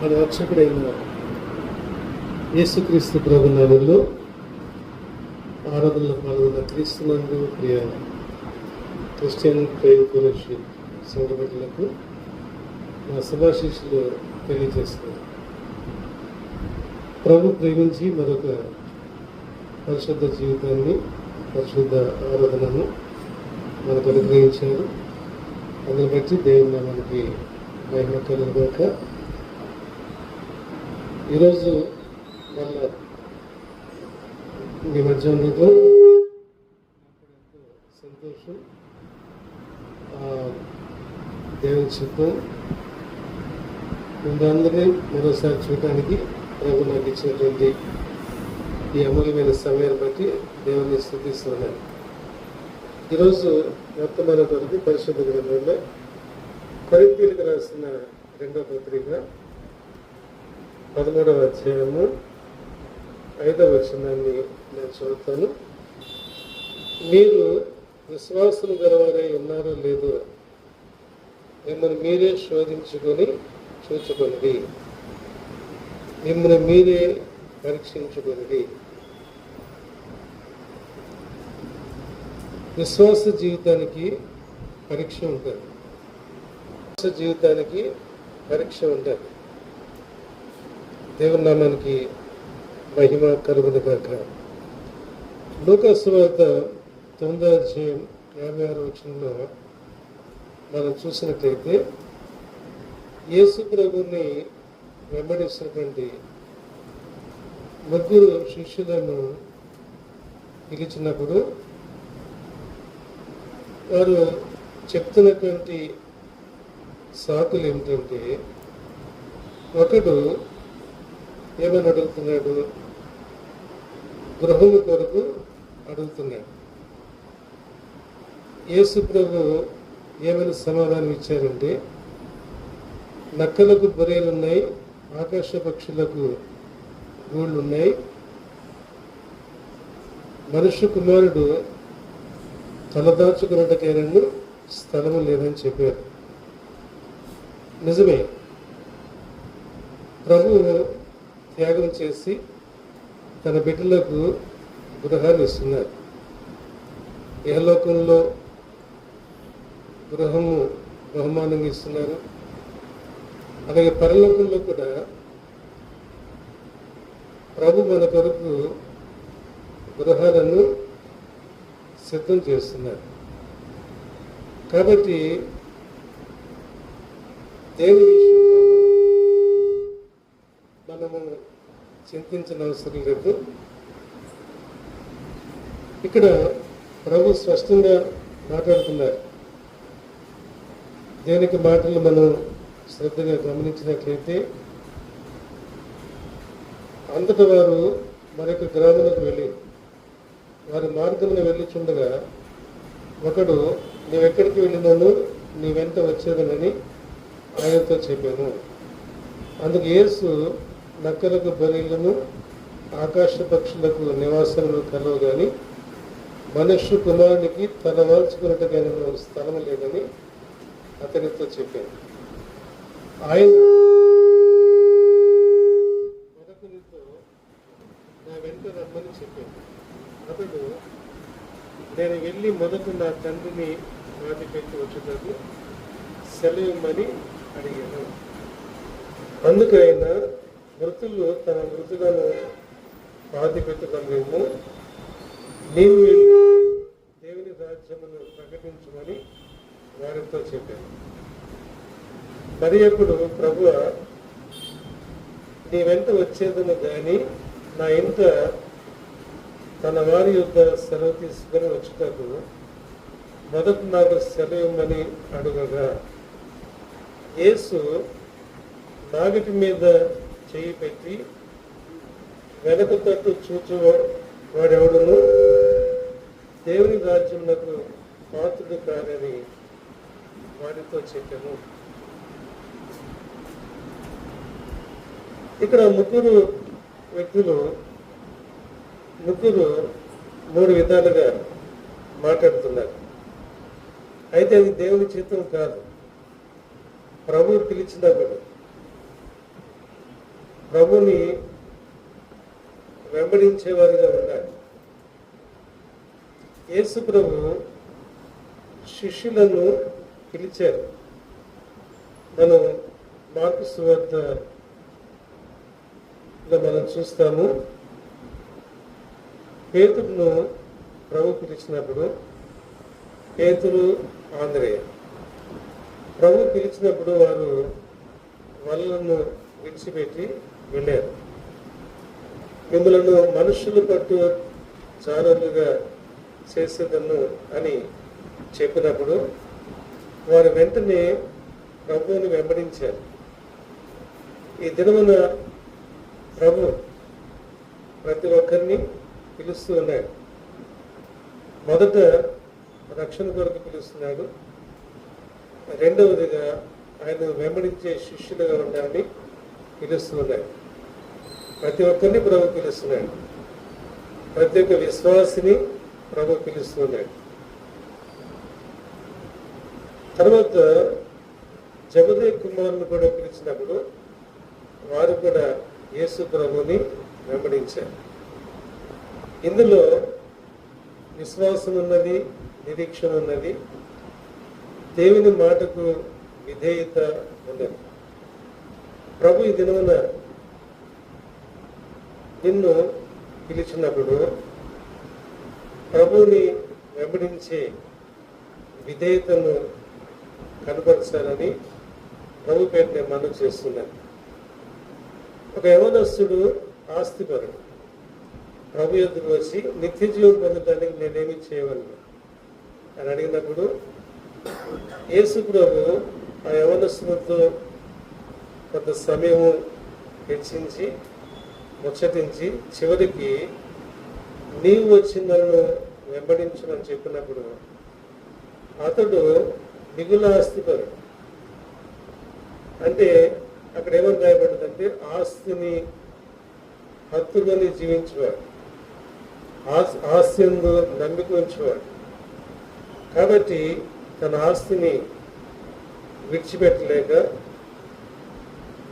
మన రక్షకుడైన యేసుక్రీస్తు ప్రభు నామములో ఆరాధనలో పాల్గొన్న క్రీస్తునందు ప్రియ క్రిస్టియన్ ప్రేయర్ ఫెలోషిప్ సంఘ బిడ్డలకు నా శుభాశీస్సులు తెలియజేస్తున్నాను. ప్రభు ప్రేమించి మరొక పరిశుద్ధ జీవితాన్ని, పరిశుద్ధ ఆరాధనను మనకు అనుగ్రహించారు. అందుని బట్టి దేవుని మనకి మహిమ కలుగుగాక. ఈరోజు మళ్ళా మీ మధ్య ఉండటం సంతోషం. దేవుని చిత్తం మిమ్మల్ని మరోసారి చూడటానికి ప్రభు నాకు ఇచ్చినటువంటి ఈ అమూల్యమైన సమయాన్ని బట్టి దేవుని స్తుతిస్తున్నాను. ఈరోజు వర్తమాన కొరకు పరిశుద్ధ గ్రంథంలో కొరింథీయులకు రాసిన 2వ పత్రిక 13వ అధ్యాయము 5వ వచనాన్ని నేను చదువుతాను. మీరు విశ్వాసం గలవారై ఉన్నారో లేదో మిమ్మల్ని మీరే శోధించుకొని చూచుకొనిది, మిమ్మల్ని మీరే పరీక్షించుకొనిది. విశ్వాస జీవితానికి పరీక్ష ఉంటుంది. జీవితానికి పరీక్ష ఉంటుంది. దేవుని నామానికి మహిమ కలుగును గాక. లూకా సువార్త 9వ అధ్యాయం 56వ వచనంలో మనం చూసినట్లయితే యేసు ప్రభువుని వెంబడిస్తున్నటువంటి 3 శిష్యులను పిలిచినప్పుడు వారు చెప్తున్నటువంటి సాకులు ఏమిటంటే, ఒకడు ఏమని అడుగుతున్నాడు? గృహము కొరకు అడుగుతున్నాడు. యేసు ప్రభు ఏమైనా సమాధానం ఇచ్చారంటే, నక్కలకు బొరేలున్నాయి, ఆకాశ పక్షులకు గూళ్ళున్నాయి, మనుష్య కుమారుడు తలదాచుకున్నట్టుకైనా స్థలము లేదని చెప్పారు. నిజమే, ప్రభువు త్యాగం చేసి తన బిడ్డలకు గృహాలు ఇస్తున్నారు. ఇహలోకంలో గృహము బహుమానంగా ఇస్తున్నారు. అలాగే పరలోకంలో కూడా ప్రభు మన కొరకు గృహాలను సిద్ధం చేస్తున్నారు. కాబట్టి దేవుని విషయంలో మనము చింతించిన అవసరం లేదు. ఇక్కడ ప్రభు స్పష్టంగా మాట్లాడుతున్నారు. దేవునికి మాటలు మనం శ్రద్ధగా గమనించినట్లయితే, అంతటా వారు మరొక గ్రామంలోకి వెళ్ళి వారి మార్గంలో వెళ్ళిచుండగా ఒకడు, నీవెక్కడికి వెళ్ళినాను, నీ వెంట వచ్చేదనని ఆయనతో చెప్పాను. అందుకు యేసు, నక్కలకు బరీలను ఆకాశ పక్షులకు నివాసములు కలవు కానీ మనుష్య కుమారునికి తలవాల్చుకున్నట్టుగా స్థలం లేదని అతనితో చెప్పాను. ఆయన మొదటితో నా వెంట రమ్మని చెప్పాను. అతడు, నేను వెళ్ళి మొదట నా తండ్రిని పాతి పెట్టి వచ్చేటప్పుడు సెలవుమని అడిగాను. అందుకు ఆయన, మృతులు తన మృతులను పాతి పెట్టుకోలేము, నీవు వెళ్ళి దేవుని రాజ్యమును ప్రకటించమని వారితో చెప్పాను. మరి అప్పుడు ప్రభువా, నీ వెంట వచ్చేదను కానీ నా ఇంట తన వారి యొద్ద సెలవు తీసుకుని వచ్చుటకు మొదట నాకు సెలవుమని అడుగగా, యేసు నాగటి మీద చేయి పెట్టి వెనక తట్టు చూచు వాడెవడును దేవుని రాజ్యమునకు పాత్రుడు కాదని వారితో చెప్పాను. ఇక్కడ ముగ్గురు వ్యక్తులు 3 విధాలుగా మాట్లాడుతున్నారు. అయితే అది దేవుని చిత్తం కాదు. ప్రభువు పిలిచినప్పుడు ప్రభుని వెంబడించేవారుగా ఉండాలి. యేసు ప్రభు శిష్యులను పిలిచారు. మనం మార్కు సువార్తలో మనం చూస్తాము. పేతురును ప్రభు పిలిచినప్పుడు, పేతురు, ఆంద్రేయ ప్రభు పిలిచినప్పుడు వారు వలలను విడిచిపెట్టి వెళ్ళారు. మిమ్మలను మనుషులు పట్టు చారులుగా చేసేదను అని చెప్పినప్పుడు వారు వెంటనే ప్రభువుని వెంబడించారు. ఈ దినమున ప్రభు ప్రతి ఒక్కరిని పిలుస్తూ ఉన్నాడు. మొదట రక్షణ కొరకు పిలుస్తున్నాడు. రెండవదిగా ఆయన వెంబడించే శిష్యులుగా ఉండాలని పిలుస్తూ ఉన్నాడు. ప్రతి ఒక్కరిని ప్రభు పిలుస్తున్నాడు. ప్రతి ఒక్క విశ్వాసిని ప్రభు పిలుస్తున్నాడు. తర్వాత జబదే కుమారుని కూడా పిలిచినప్పుడు వారు కూడా యేసు ప్రభుని వెంబడించారు. ఇందులో విశ్వాసం ఉన్నది, నిరీక్షణ ఉన్నది, దేవుని మాటకు విధేయత ఉన్నది. ప్రభు ఈ దినమున నిన్ను పిలిచినప్పుడు ప్రభువుని వెంబడించే విధేయతను కనపరచాలని ప్రభు పేరు నేను మనవి చేస్తున్నాను. ఒక యవనస్తుడు ఆస్తిపరుడు ప్రభు యొద్దకు వచ్చి నిత్య జీవం పొందడానికి నేనేమి చేయవలను అని అడిగినప్పుడు యేసు ప్రభు ఆ యవనస్తులతో కొంత సమయము హెచ్చించి ముచ్చటించి చివరికి నీవు వచ్చి నన్ను వెంబడించునని చెప్పినప్పుడు అతడు మిగుల ఆస్తిపరుడు. అంటే అక్కడ ఏమని రాయబడ్డదంటే ఆస్తిని హత్తుకొని జీవించేవాడు, ఆస్తి యందు నమ్మిక ఉంచేవాడు. కాబట్టి తన ఆస్తిని విడిచిపెట్టలేక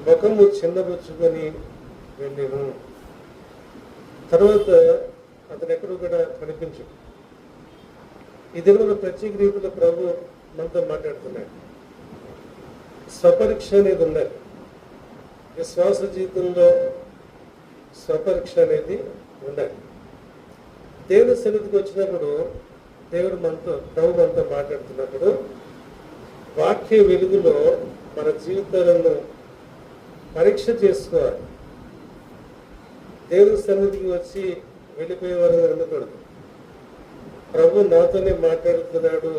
ముఖము చిన్నబుచ్చుకొని వెళ్ళాను. తర్వాత అతను ఎక్కడో కూడా కనిపించడు. ఈ దినంలో ప్రత్యేక రీతిలో ప్రభు మనతో మాట్లాడుతున్నాడు. స్వపరీక్ష అనేది ఉండాలి. విశ్వాస జీవితంలో స్వపరీక్ష అనేది ఉండాలి. దేవుని సన్నిధికి వచ్చినప్పుడు దేవుడు ప్రభు మనతో మాట్లాడుతున్నప్పుడు వాక్య వెలుగులో మన జీవితాలను పరీక్ష చేసుకోవాలి. దేవుని సన్నిధికి వచ్చి వెళ్ళిపోయే వారు ఉండకూడదు. ప్రభు నాతోనే మాట్లాడుతున్నాడు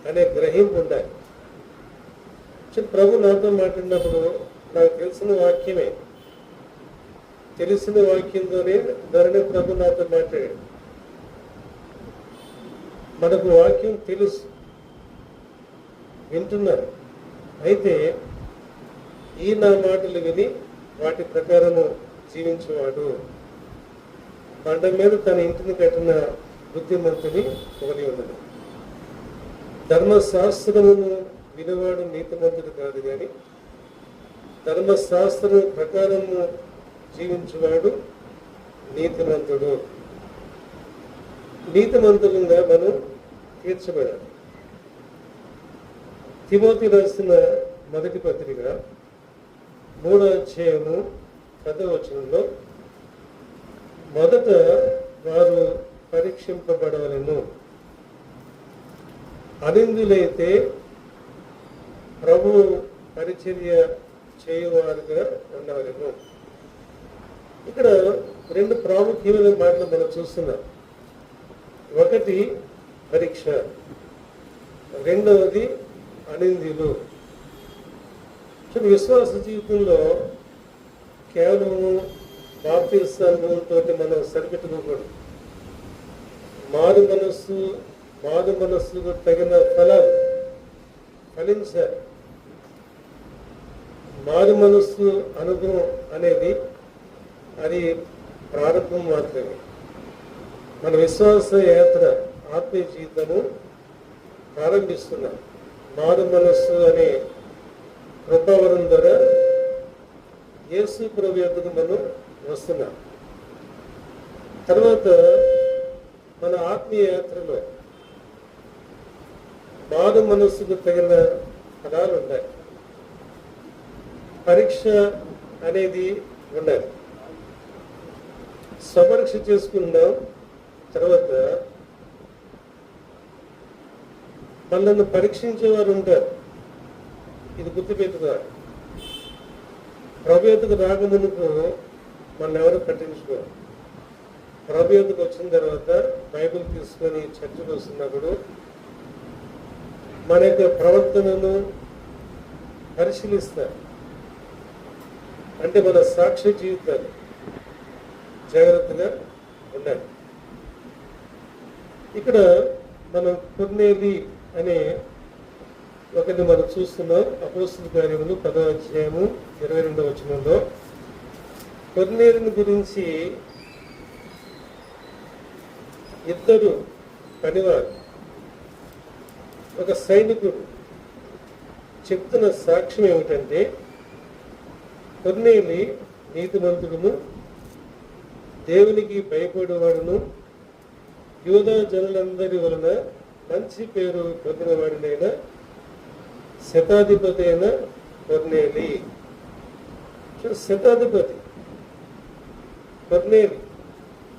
అనే గ్రహింపు ఉండాలి. ప్రభు నాతో మాట్లాడినప్పుడు నాకు తెలిసిన వాక్యమే, తెలిసిన వాక్యంతోనే ధరణి ప్రభు నాతో మాట్లాడాడు. మనకు వాక్యం తెలుసు, వింటున్నారు. అయితే ఈ నా మాటలు విని వాటి ప్రకారము జీవించేవాడు బండ మీద తన ఇంటిని కట్టిన బుద్ధిమంతుని పోలి ఉన్నది. ధర్మశాస్త్రమును వినివాడు నీతిమంతుడు కాదు, కానీ ధర్మశాస్త్రం ప్రకారము జీవించేవాడు నీతిమంతుడు. నీతిమంతులుగా మనం తీర్చబడాలి. తిమోతి రాసిన మొదటి పత్రిక 3వ అధ్యాయము 10వ వచనంలో మొదట వారు పరీక్షింపబడవలెను, అనిందులైతే ప్రభు పరిచర్య చేయువారుగా ఉండవలెను. ఇక్కడ 2 ప్రాముఖ్యమైన మాటలు మనం చూస్తున్నాం. ఒకటి పరీక్ష, రెండవది అనిందులు. విశ్వాస జీవితంలో కేవలము బాప్తిస్మంతో మనం సరిపెట్టుకోకూడదు. మారు మనస్సుకు తగిన ఫలాలు ఫలించాలి. మారు మనస్సు అనుభవం అనేది అది ప్రారంభం మాత్రమే. మన విశ్వాస యాత్ర ఆత్మీయ జీవితము ప్రారంభిస్తున్నాం. మారు మనస్సు అనే కృపావరం ద్వారా యేసు ప్రభు యొద్దకు మనం వస్తున్నాం. తర్వాత మన ఆత్మీయ యాత్రలో మారు మనస్సుకు తగిన ఫలాలు ఉన్నాయి. పరీక్ష అనేది ఉండాలి. స్వపరీక్ష చేసుకున్నాం. తర్వాత మనల్ని పరీక్షించేవారు ఉంటారు. ఇది గుర్తుపెట్టుకోవాలి. ప్రభు యొద్దకు రాకమునుపు మన ఎవరు పట్టించుకోరు. ప్రభు యొద్దకు వచ్చిన తర్వాత బైబిల్ తీసుకొని చర్చకు వస్తున్నప్పుడు మన యొక్క ప్రవర్తనను పరిశీలిస్తారు. అంటే మన సాక్ష్య జీవితాలు జాగ్రత్తగా ఉండాలి. ఇక్కడ మనం కొర్నేలి అనే ఒకరిని మనం చూస్తున్నాం. అపోస్తలుల కార్యములు 10వ అధ్యాయము 22వ వచనంలో కొర్నేలిని గురించి ఇద్దరు పనివారు, ఒక సైనికుడు చెప్తున్న సాక్ష్యం ఏమిటంటే, కొర్నేలి నీతిమంతుడును, దేవునికి భయపడేవాడును, యూదా జనులందరి వలన మంచి పేరు పొందినవాడినైన శతాధిపతి అయిన కొర్నేలి. శతాధిపతి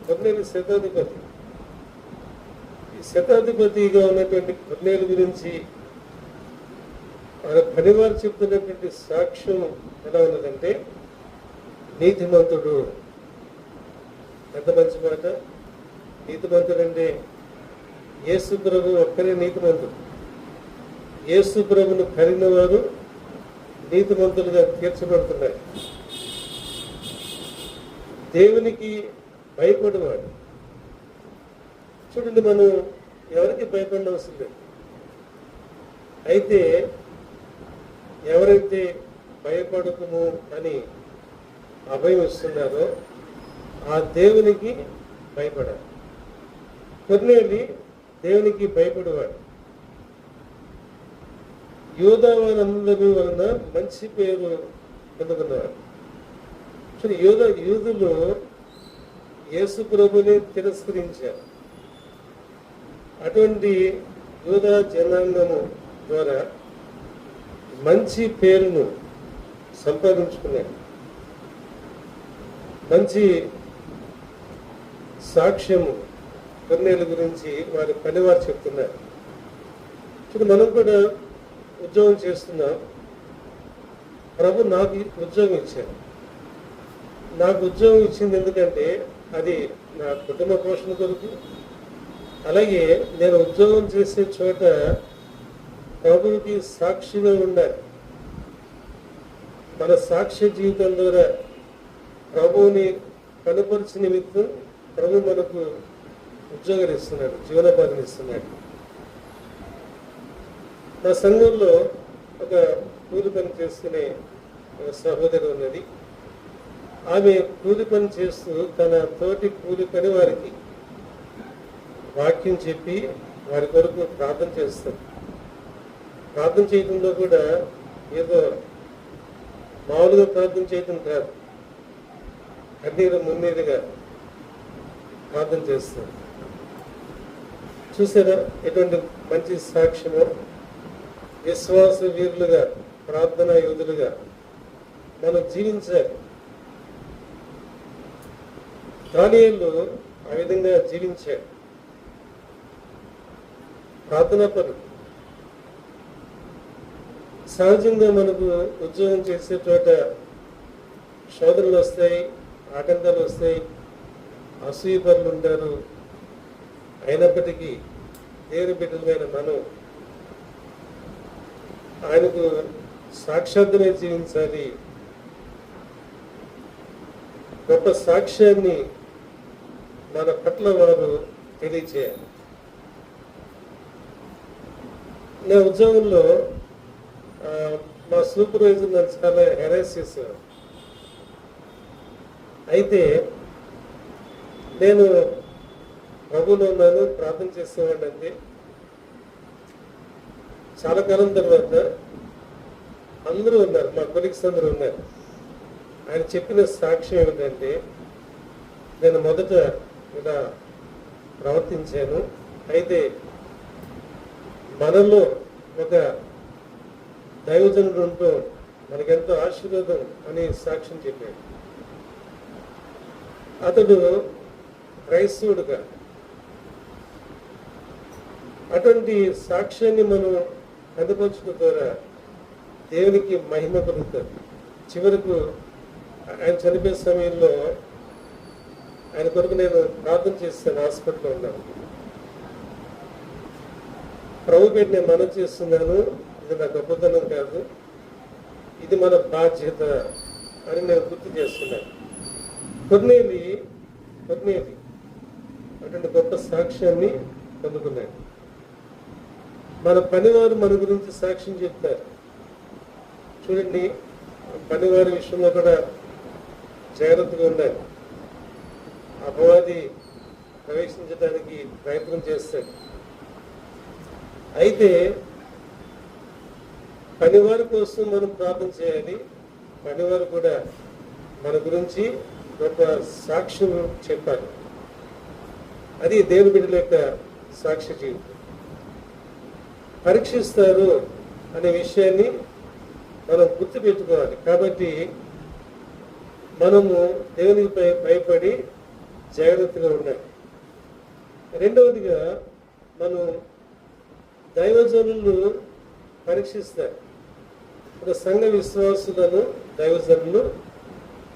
కొర్నేలి శతాధిపతి. ఈ శతాధిపతిగా ఉన్నటువంటి కొర్నేలి గురించి ఆయన పనివారు చెప్తున్నటువంటి సాక్ష్యం ఎలా ఉన్నదంటే, నీతిమంతుడు. ఎంత మంచి మాట! నీతిమంతుడు అంటే యేసు ప్రభు ఒక్కరే నీతిమంతుడు. యేసు ప్రభును కలిగిన వారు నీతిమంతులుగా తీర్చబడుతున్నారు. దేవునికి భయపడేవాడు. చూడండి, మనం ఎవరికి భయపడిన అవసరం లేదు. అయితే ఎవరైతే భయపడకము అని అభయం ఇస్తున్నారో ఆ దేవునికి భయపడాలి. కొర్నేలి దేవునికి భయపడేవాడు. యూదా వారందరి వలన మంచి పేరు పొందుకున్నవాడు. యూదులు యేసు ప్రభుని తిరస్కరించారు. అటువంటి యూదా జనాంగము ద్వారా మంచి పేరును సంపాదించుకున్నాడు. మంచి సాక్ష్యము కొర్నేలి గురించి వారి పనివారు చెప్తున్నారు. మనం కూడా ఉద్యోగం చేస్తున్నాం. ప్రభు నాకు ఉద్యోగం ఇచ్చారు. నాకు ఉద్యోగం ఇచ్చింది ఎందుకంటే అది నా కుటుంబ పోషణ కొరకు. అలాగే నేను ఉద్యోగం చేసే చోట ప్రభువుకి సాక్షిగా ఉండాలి. మన సాక్ష్య జీవితం ద్వారా ప్రభువుని కనుపరిచి నిమిత్తం ప్రభు మనకు ఉద్యోగాలు ఇస్తున్నాడు, జీవనోపాధిని ఇస్తున్నాడు. నా సంఘంలో ఒక కూలి పని చేసుకునే ఒక సహోదరి ఉన్నది. ఆమె కూలి పని చేస్తూ తన తోటి కూలి పని వారికి వాక్యం చెప్పి వారి కొరకు ప్రార్థన చేస్తారు. ప్రార్థన చేయడంలో కూడా ఏదో మామూలుగా ప్రార్థన చేయటం కాదు, కన్నీరు మున్నీరుగా ప్రార్థన చేస్తారు. చూసారా ఎటువంటి మంచి సాక్ష్యము! విశ్వాస వీరులుగా, ప్రార్థనా యోధులుగా మనం జీవించాలి. దానియేలు ఆ విధంగా జీవించాడు. ప్రార్థనా పరుడు. సహజంగా మనకు ఉద్యోగం చేసే చోట శోధనలు వస్తాయి, ఆటంకాలు వస్తాయి, అసూయ పరులు ఉంటారు. అయినప్పటికీ దేవుని బిడ్డలమైన మనం ఆయనకు సాక్షాత్తునే జీవించాలి. గొప్ప సాక్ష్యాన్ని మన పట్ల వారు తెలియచేయాలి. నా ఉద్యోగంలో మా సూపర్వైజర్ నన్ను చాలా హెరాస్ చేశారు. అయితే నేను ప్రభువులో ఉన్నాను, ప్రార్థన చేసేవాడిని. అంటే చాలా కాలం తర్వాత అందరూ ఉన్నారు, మా కొలీగ్స్ అందరూ ఉన్నారు. ఆయన చెప్పిన సాక్ష్యం ఏమిటంటే, నేను మొదట ఇలా ప్రవర్తించాను, అయితే మనలో ఒక దైవజనుడు ఉంటూ మనకెంతో ఆశీర్వాదం అని సాక్ష్యం చెప్పాడు. అతడు క్రైస్తవుడుగా. అటువంటి సాక్ష్యాన్ని మనం కనపరచడం ద్వారా దేవునికి మహిమ కలుగుతుంది. చివరకు ఆయన చనిపోయే సమయంలో ఆయన కొరకు నేను ప్రార్థన చేస్తాను. హాస్పిటల్లో ఉన్నాను. ప్రభు పేరు నేను మనం చేస్తున్నాను, ఇది నా గొప్పతనం కాదు, ఇది మన బాధ్యత అని నేను గుర్తు చేస్తున్నాను. కొన్నేది అటువంటి గొప్ప సాక్ష్యాన్ని పొందుకున్నాడు. మన పనివారు మన గురించి సాక్ష్యం చెప్తారు. చూడండి, పనివారి విషయంలో కూడా జాగ్రత్తగా ఉండాలి. అపవాది ప్రవేశించడానికి ప్రయత్నం చేస్తాడు. అయితే పనివారి కోసం మనం ప్రార్థన చేయాలి. పనివారు కూడా మన గురించి ఒక సాక్ష్యం చెప్పాలి. అది దేవుని బిడ్డల యొక్క సాక్ష్య జీవితం. పరీక్షిస్తారు అనే విషయాన్ని మనం గుర్తుపెట్టుకోవాలి. కాబట్టి మనము దేవునికి భయపడి జాగ్రత్తగా ఉండాలి. రెండవదిగా, మనం దైవజనులు పరీక్షిస్తారు. ఒక సంఘ విశ్వాసులను దైవజనులు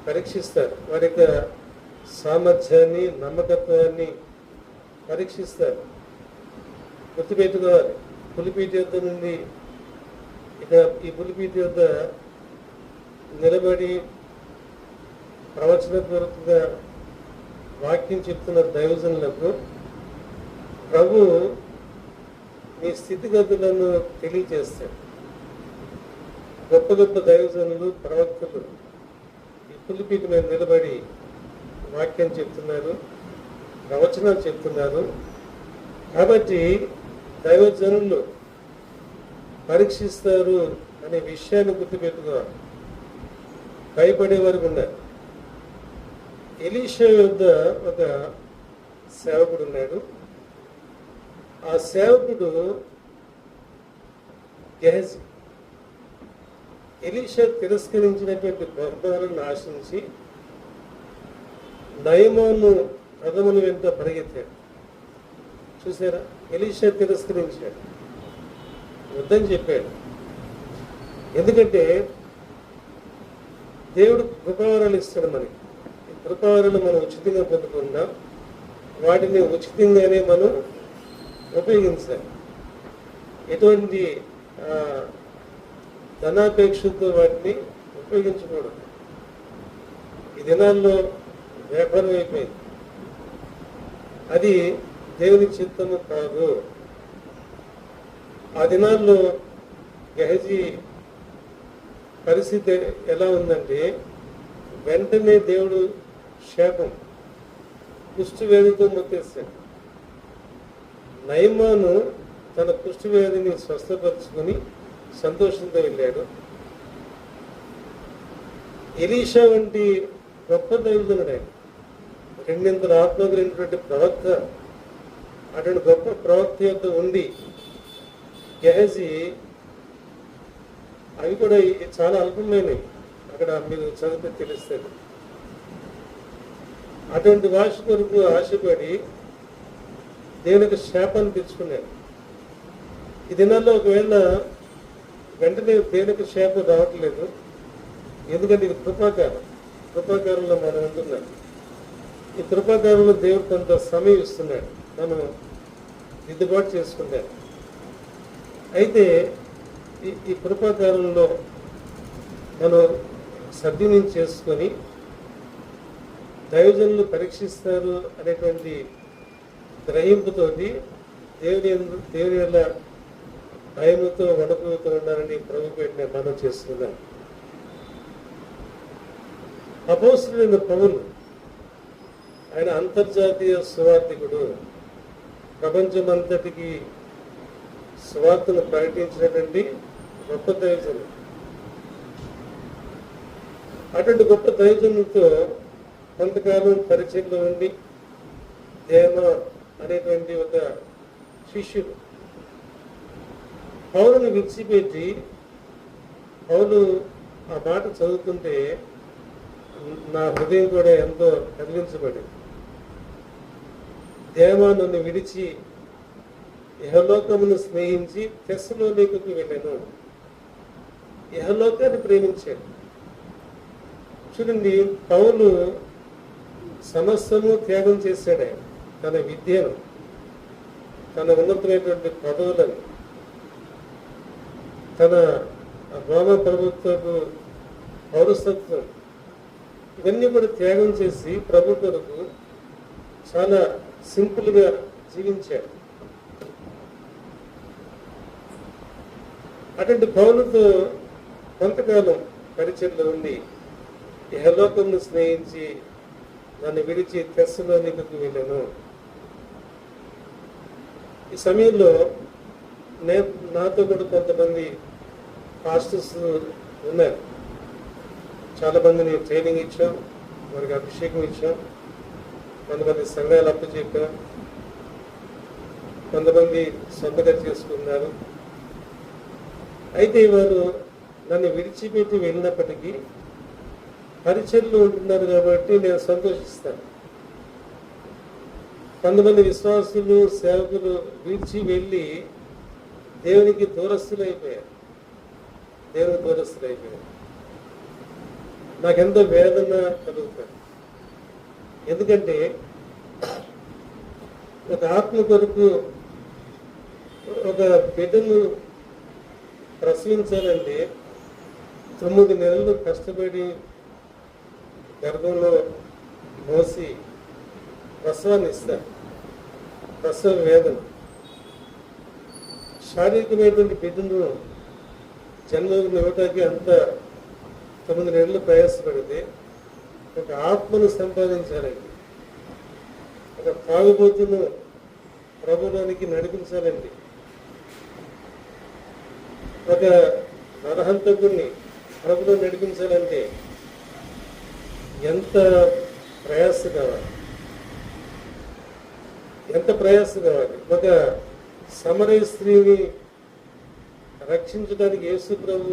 పరీక్షిస్తారు. వారి యొక్క సామర్థ్యాన్ని, నమ్మకత్వాన్ని పరీక్షిస్తారు. గుర్తుపెట్టుకోవాలి. పులిపీటి యొద్ద నుండి ఇక ఈ పులిపీటి యొద్ద నిలబడి ప్రవచనపూర్వకంగా వాక్యం చెప్తున్న దైవజనులకు ప్రభు మీ స్థితిగతులను తెలియజేస్తాడు. గొప్ప గొప్ప దైవజనులు, ప్రవక్తలు ఈ పులిపీటి మీద నిలబడి వాక్యం చెప్తున్నారు, ప్రవచనాలు చెప్తున్నారు. కాబట్టి దైవజనులు పరీక్షిస్తారు అనే విషయాన్ని గుర్తుపెట్టుకోవాలి. భయపడే వరకు ఉన్నారు. ఎలీషా యొద్ద ఒక సేవకుడు ఉన్నాడు. ఆ సేవకుడు గెహజీ. ఎలీషా తిరస్కరించినటువంటి బహుమానాలను ఆశించి నయమాను రథముల వెంట పరిగెత్తాడు. చూసారా? ఎలీషా తిరస్కరించాడు, వద్దని చెప్పాడు. ఎందుకంటే దేవుడు కృపావరాలు ఇస్తాడు మనకి. ఈ కృపావరాలు మనం ఉచితంగా పొందుకుందాం, వాటిని ఉచితంగానే మనం ఉపయోగించాలి. ఎటువంటి ధనాపేక్షతో వాటిని ఉపయోగించకూడదు. ఈ దినాల్లో వ్యాపారం అయిపోయింది. అది దేవుని చిత్తము కాదు. ఆ దినాల్లో గెహజీ పరిస్థితి ఎలా ఉందంటే, వెంటనే దేవుడు శాపం, కుష్ఠవ్యాధితో మొత్తేస్తాడు. నయమాను తన కుష్ఠవ్యాధిని స్వస్థపరుచుకొని సంతోషంతో వెళ్ళాడు. ఎలీషా వంటి గొప్ప దైవజనుడు ఆయన, రెండింతల ఆత్మ కలిగినటువంటి ప్రవక్త. అటువంటి గొప్ప ప్రవక్త యొక్క ఉండి గెహజీ, అవి కూడా చాలా అల్పమైనవి. అక్కడ మీరు చదివితే తెలుస్తుంది. అటువంటి భాష కొరకు ఆశపడి దేవునికి శాపాన్ని తెచ్చుకున్నాడు. ఈ దినాల్లో ఒకవేళ వెంటనే దేవునికి శాపం రావట్లేదు. ఎందుకంటే ఇది కృపాకారంలో మనం ఉంటున్నాం. ఈ కృపాకారంలో దేవుడు కొంత సమయం ఇస్తున్నాడు, మనం దిద్దుబాటు చేసుకుంటాం. అయితే ఈ కృపాకాలంలో మనం సద్వినియోగం చేసుకొని దైవజనులు పరీక్షిస్తారు అనేటువంటి గ్రహింపుతోటి దేవుని వల్ల భయముతో వణుకుతో ఉండాలని ప్రభు పెట్టిన మనం చేస్తున్నాం. అపోస్తలుడైన పౌలు, ఆయన అంతర్జాతీయ సువార్థికుడు. ప్రపంచమంతటికి సువార్తను ప్రకటించినటువంటి గొప్ప దైవజనుడు. అటువంటి గొప్ప దైవజనులతో కొంతకాలం పరిచయంలో ఉండి దేమ అనేటువంటి ఒక శిష్యుడు పౌలుని విడిచిపెట్టి, పౌలు ఆ మాట చదువుతుంటే నా హృదయం కూడా ఎంతో కదిలించబడింది. దేవా నన్ను విడిచి ఇహలోకమును స్నేహించి తెస్సలోనికకు వెళ్ళాను. ఇహలోకాన్ని ప్రేమించాడు. చూడండి, పౌలు సమస్తము త్యాగం చేశాడు. ఆయన తన విద్యను, తన ఉన్నతమైనటువంటి పదవులను, తన రోమ ప్రభుత్వపు పౌరసత్వం, ఇవన్నీ కూడా త్యాగం చేసి ప్రభు కొరకు చాలా సింపుల్గా జీవించాడు. అటువంటి పౌలుతో కొంతకాలం పరిచయంలో ఉండి ఇహలోకంను స్నేహించి నన్ను విడిచి తెస్సలోనికకు వెళ్ళాను. ఈ సమయంలో నాతో కూడా కొంతమంది పాస్టర్స్ ఉన్నారు. చాలా మందిని ట్రైనింగ్ ఇచ్చాం, వారికి అభిషేకం ఇచ్చాం, కొంతమంది సంఘాలు అప్పు చెప్పాం, కొంతమంది సొంతగా చేసుకున్నారు. అయితే వారు నన్ను విడిచిపెట్టి వెళ్ళినప్పటికీ పరిచర్లు ఉంటున్నారు కాబట్టి నేను సంతోషిస్తాను. కొంతమంది విశ్వాసులు, సేవకులు విడిచి వెళ్ళి దేవునికి దూరస్తులైపోయారు. నాకెంతో వేదన కలుగుతుంది. ఎందుకంటే ఒక ఆత్మ కొరకు ఒక బిడ్డను ప్రసవించాలంటే 9 నెలలు కష్టపడి గర్భంలో మోసి ప్రసవాన్ని ఇస్తారు. ప్రసవ వేదన, శారీరకమైనటువంటి బిడ్డను జన్మనివ్వటానికి అంత 9 నెలలు ప్రయాసపడితే ఒక ఆత్మను సంపాదించాలండి, ఒక తాగుబోతును ప్రభులోనికి నడిపించాలండి, ఒక నరహంతకుడిని ప్రభులో నడిపించాలంటే ఎంత ప్రయాస కావాలి. ఒక సమరయ స్త్రీని రక్షించడానికి యేసు ప్రభు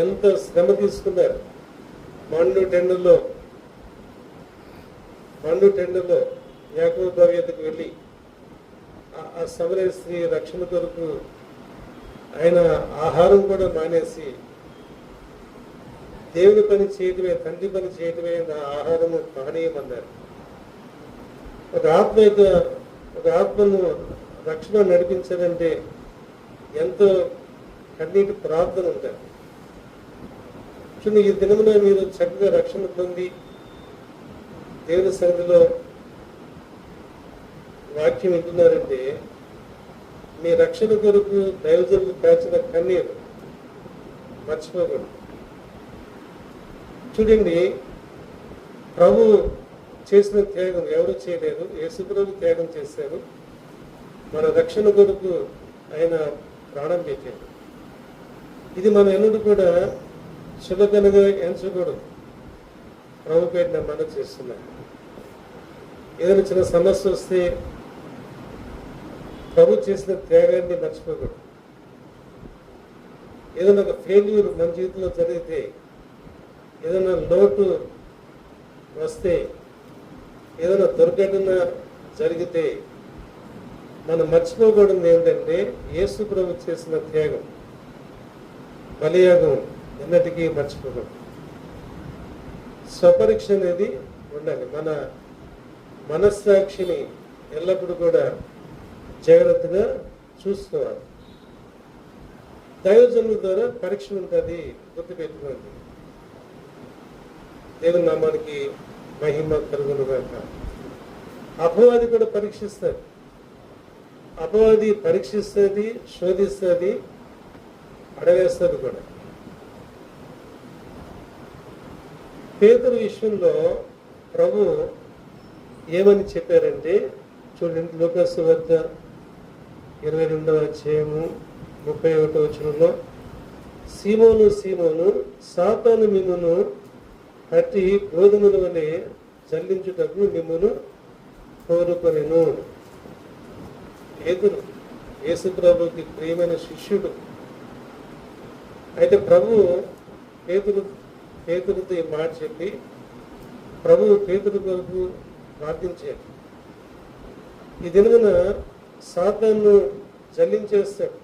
ఎంత శ్రమ తీసుకున్నారు. మండు టెండర్లో యాకోబు భవ్యతకు వెళ్ళి ఆ సమరయ స్త్రీ రక్షణ కొరకు ఆయన ఆహారం కూడా మానేసి దేవుని పని చేయటమే, తండ్రి పని చేయటమే ఆహారము పానీయమన్నారు. ఒక ఆత్మను రక్షణ నడిపించాలంటే ఎంతో కన్నీటి ప్రార్థన ఉంటారు. చూడండి, ఈ దినమున మీరు చక్కగా రక్షణ పొంది దేవుని సన్నిధిలో వాక్యం వింటున్నారంటే మీ రక్షణ కొరకు దైవజనులు కాచిన కన్నీరు మర్చిపోకూడదు. చూడండి, ప్రభు చేసిన త్యాగం ఎవరు చేయలేదు. యేసు ప్రభు త్యాగం చేశారు. మన రక్షణ కొరకు ఆయన ప్రాణం పెట్టాడు. ఇది మనం ఎన్నడూ కూడా చులకనగా ఎంచకూడదు. ప్రభు పేరున మనం చేస్తున్నాం. ఏదైనా చిన్న సమస్య వస్తే ప్రభు చేసిన త్యాగాన్ని మర్చిపోకూడదు. ఏదైనా ఒక ఫెయిల్యూర్ మన జీవితంలో జరిగితే, ఏదైనా లోటు వస్తే, ఏదైనా దుర్ఘటన జరిగితే మనం మర్చిపోకూడదు ఏంటంటే యేసు ప్రభు చేసిన త్యాగం, బలియాగం ఎన్నటికీ మర్చిపోకూడదు. స్వపరీక్ష అనేది ఉండాలి. మన మనస్సాక్షిని ఎల్లప్పుడూ కూడా జాగ్రత్తగా చూసుకోవాలి. దైవజనుల ద్వారా పరీక్ష ఉంటుంది, గుర్తుపెట్టుకోండి. దేవుని నామానికి మహిమ కలుగునుగాక. అపవాది కూడా పరీక్షిస్తారు. అపవాది పరీక్షిస్తుంది, శోధిస్తుంది, అడవేస్తుంది కూడా. పేతురు విషయంలో ప్రభు ఏమని చెప్పారంటే చూడండి, లూకాసు వార్త 22వ అధ్యాయము 31వ వచనంలో, సీమోను సీమోను, సాతాను మిమ్మును పట్టి గోధుమల వలె జల్లించుటకు మిమ్మల్ని కోరుకొనెను. పేతురు యేసు ప్రభుకి ప్రియమైన శిష్యుడు. అయితే ప్రభు పేతురుతో ఈ మాట చెప్పి ప్రభు పేతురు కొరకు ప్రార్థించాడు. ఈ దినమున సాతాను జల్లించేస్తాడు.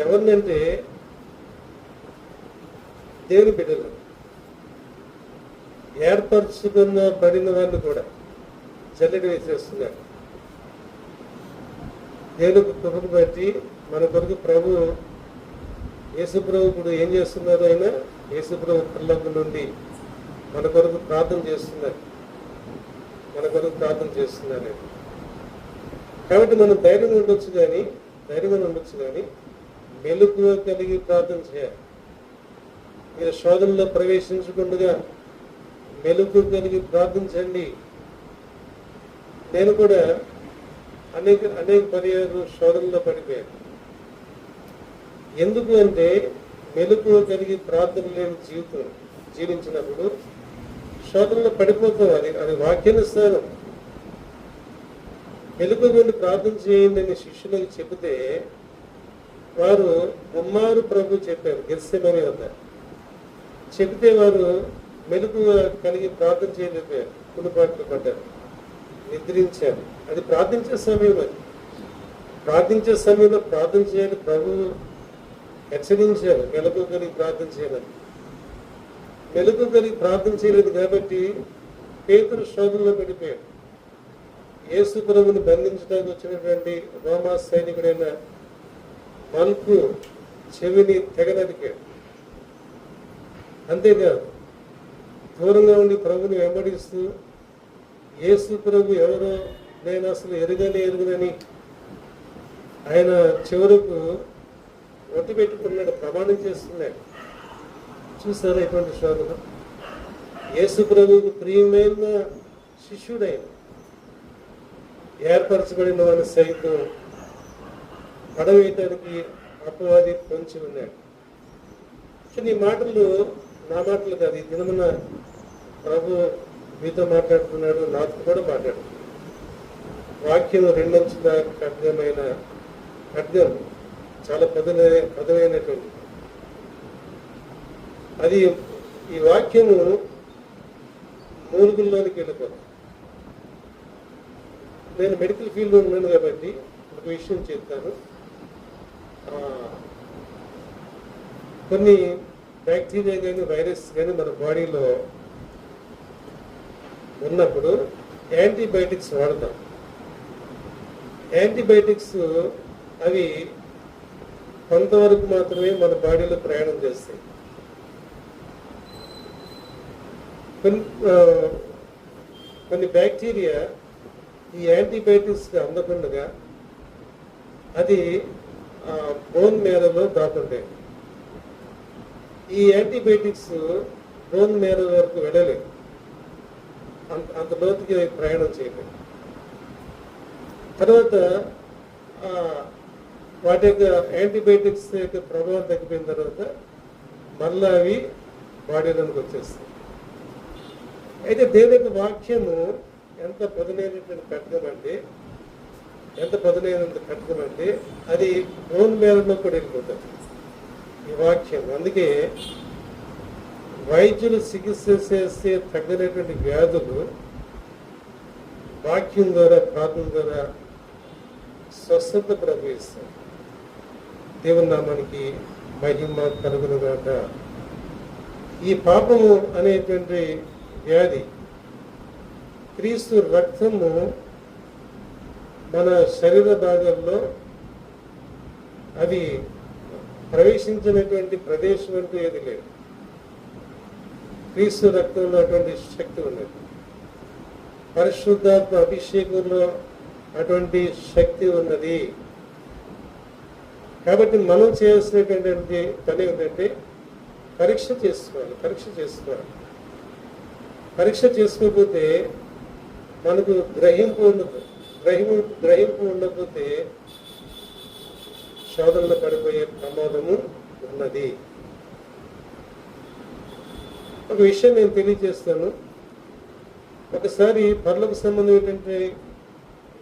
ఎవరినంటే దేవుని బిడ్డలు, ఏర్పరచుకున్న పడిన వాళ్ళు కూడా జల్లెడ వేసేస్తున్నారు. దేవుని కృపను బట్టి మన కొరకు ప్రభు యేసుప్రభు ఇప్పుడు ఏం చేస్తున్నారు? ఆయన యేసుప్రభు కళ్ళకు నుండి మన కొరకు ప్రార్థన చేస్తున్నారు. కాబట్టి మనం ధైర్యంగా ఉండొచ్చు కానీ మెలకువ కలిగి ప్రార్థన చేయాలి. మీరు శోధనలో ప్రవేశించకుండా మెలకువ కలిగి ప్రార్థించండి. నేను కూడా అనేక పర్యాలు శోధనలో పడిపోయాను. ఎందుకు అంటే మెలకువ కలిగి ప్రార్థన లేని జీవితం జీవించినప్పుడు శోధనలో పడిపోతాం. అది వాక్యానుసారం. మెలకువ నుండి ప్రార్థన చేయండి అని శిష్యులకు చెబితే వారు ముమ్మారు ప్రభు చెప్పారు గెత్సేమనే వద్ద. చెబితే వారు మెలకువ కలిగి ప్రార్థన చేయలేకపోయారు. కునుపాట్లు పడ్డారు, నిద్రించారు. అది ప్రార్థించే సమయంలో ప్రార్థన చేయాలి. ప్రభు హెచ్చరించారు మెలకువ కలిగి ప్రార్థన చేయాలని. మెలకువ కలిగి ప్రార్థన చేయలేదు కాబట్టి పేతురు శోధనలో పడిపోయాడు. యేసు ప్రభువుని బంధించడానికి వచ్చినటువంటి రోమా సైనికుడైన మల్కు చెవిని తెగనరికాడు. అంతేకాదు, దూరంగా ఉండి ప్రభుని వెంబడిస్తూ యేసు ప్రభు ఎవరో నేను అసలు ఎరుగనని ఆయన చివరకు ఒట్టు పెట్టుకున్నాడు, ప్రమాణం చేస్తున్నాడు. చూసారా ఇటువంటి శోధన? యేసు ప్రభువుకు ప్రియమైన శిష్యుడైన ఏర్పరచబడిన వాడిని సైతం పడవేయటానికి అపవాది పొంచి ఉన్నాడు. ఈ మాటలు నా మాటలు కాదు. ఈ దినమున ప్రభు మీతో మాట్లాడుతున్నాడు, నాతో కూడా మాట్లాడుతున్నాడు. వాక్యం రెండంచుల ఖడ్గం చాలా పదమైనటువంటి అది. ఈ వాక్యము మూలుగుల్లోనికి వెళ్ళిపోతుంది. నేను మెడికల్ ఫీల్డ్లో ఉన్నాను కాబట్టి ఒక విషయం చెప్తాను. కొన్ని బ్యాక్టీరియా కానీ వైరస్ కానీ మన బాడీలో ఉన్నప్పుడు యాంటీబయాటిక్స్ వాడతాం. యాంటీబయాటిక్స్ అవి కొంతవరకు మాత్రమే మన బాడీలో ప్రయాణం చేస్తాయి. కొన్ని బ్యాక్టీరియా ఈ యాంటీబయాటిక్స్ అందకుండా అది బోన్ మేరలో దాటుంటాయి. ఈ యాంటీబయాటిక్స్ బోన్ మేర వరకు వెళ్ళలేదు, అంత లోతుకి ప్రయాణం చేయలేదు. తర్వాత వాటి యొక్క యాంటీబయాటిక్స్ యొక్క ప్రభావం తగ్గిపోయిన తర్వాత మళ్ళీ అవి బాడీలోనికి వచ్చేస్తాయి. అయితే దేవుని యొక్క వాక్యము ఎంత పదునైనటువంటి ఖడ్గం అంటే అది బోన్ మేరలో కూడా వెళ్ళిపోతుంది ఈ వాక్యం. అందుకే వైద్యులు చికిత్స చేస్తే తగ్గనటువంటి వ్యాధులు వాక్యం ద్వారా ప్రార్థన ద్వారా స్వస్థత ప్రవేశిస్తాయి. దేవుని నామానికి మహిమ కలుగునుగాక. ఈ పాపము అనేటువంటి వ్యాధి క్రీస్తు రక్తము మన శరీర భాగంలో అవి ప్రవేశించినటువంటి ప్రదేశం అంటూ ఏది లేదు. క్రీస్తు రక్తంలో అటువంటి శక్తి ఉన్నది. పరిశుద్ధాత్మ అభిషేకంలో అటువంటి శక్తి ఉన్నది. కాబట్టి మనం చేయాల్సినటువంటి పని ఏంటంటే పరీక్ష చేసుకోవాలి. పరీక్ష చేసుకోకపోతే మనకు గ్రహింపు ఉండకపోతే శోధనలో పడిపోయే ప్రమాదము ఉన్నది. ఒక విషయం నేను తెలియజేస్తాను. ఒకసారి పరలోక సంబంధం ఏంటంటే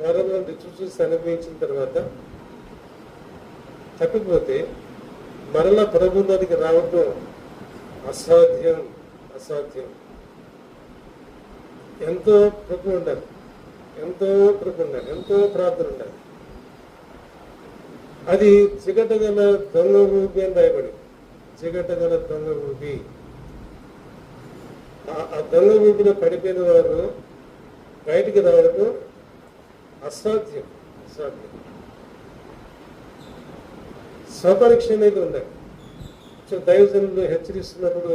వారంలో రుచి చూసి అనుభవించిన తర్వాత తప్పిపోతే మరలా ప్రభుత్వానికి రావడం అసాధ్యం. ఎంతో కృప ఉండాలి, ఎంతో ప్రార్థన ఉండాలి. అది చిగటగల దొంగ ఊపి అని రాయబడి, చిగటగల దొంగ ఊపి. ఆ దొంగ ఊపిలో పడిపోయిన వారు బయటికి రావడం అసాధ్యం. స్వపరీక్ష అనేది ఉండాలి. దైవజనులు హెచ్చరిస్తున్నప్పుడు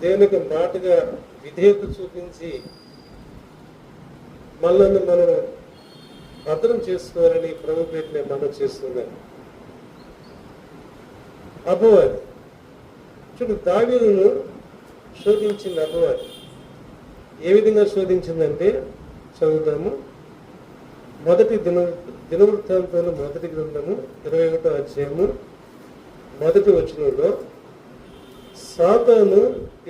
దేవునికి మాటగా విధేయత చూపించి మనల్ని మనం భద్రం చేసుకోవాలని ప్రభు పేరునే మనం చేస్తున్నాం. అపవాది చూడు, దావీదును శోధించింది అపవాది. ఏ విధంగా శోధించిందంటే చదువుతాము. మొదటి దినవృత్తాంతంలో మొదటి గ్రంథము 21వ అధ్యాయము మొదటి వచనంలో సాతాను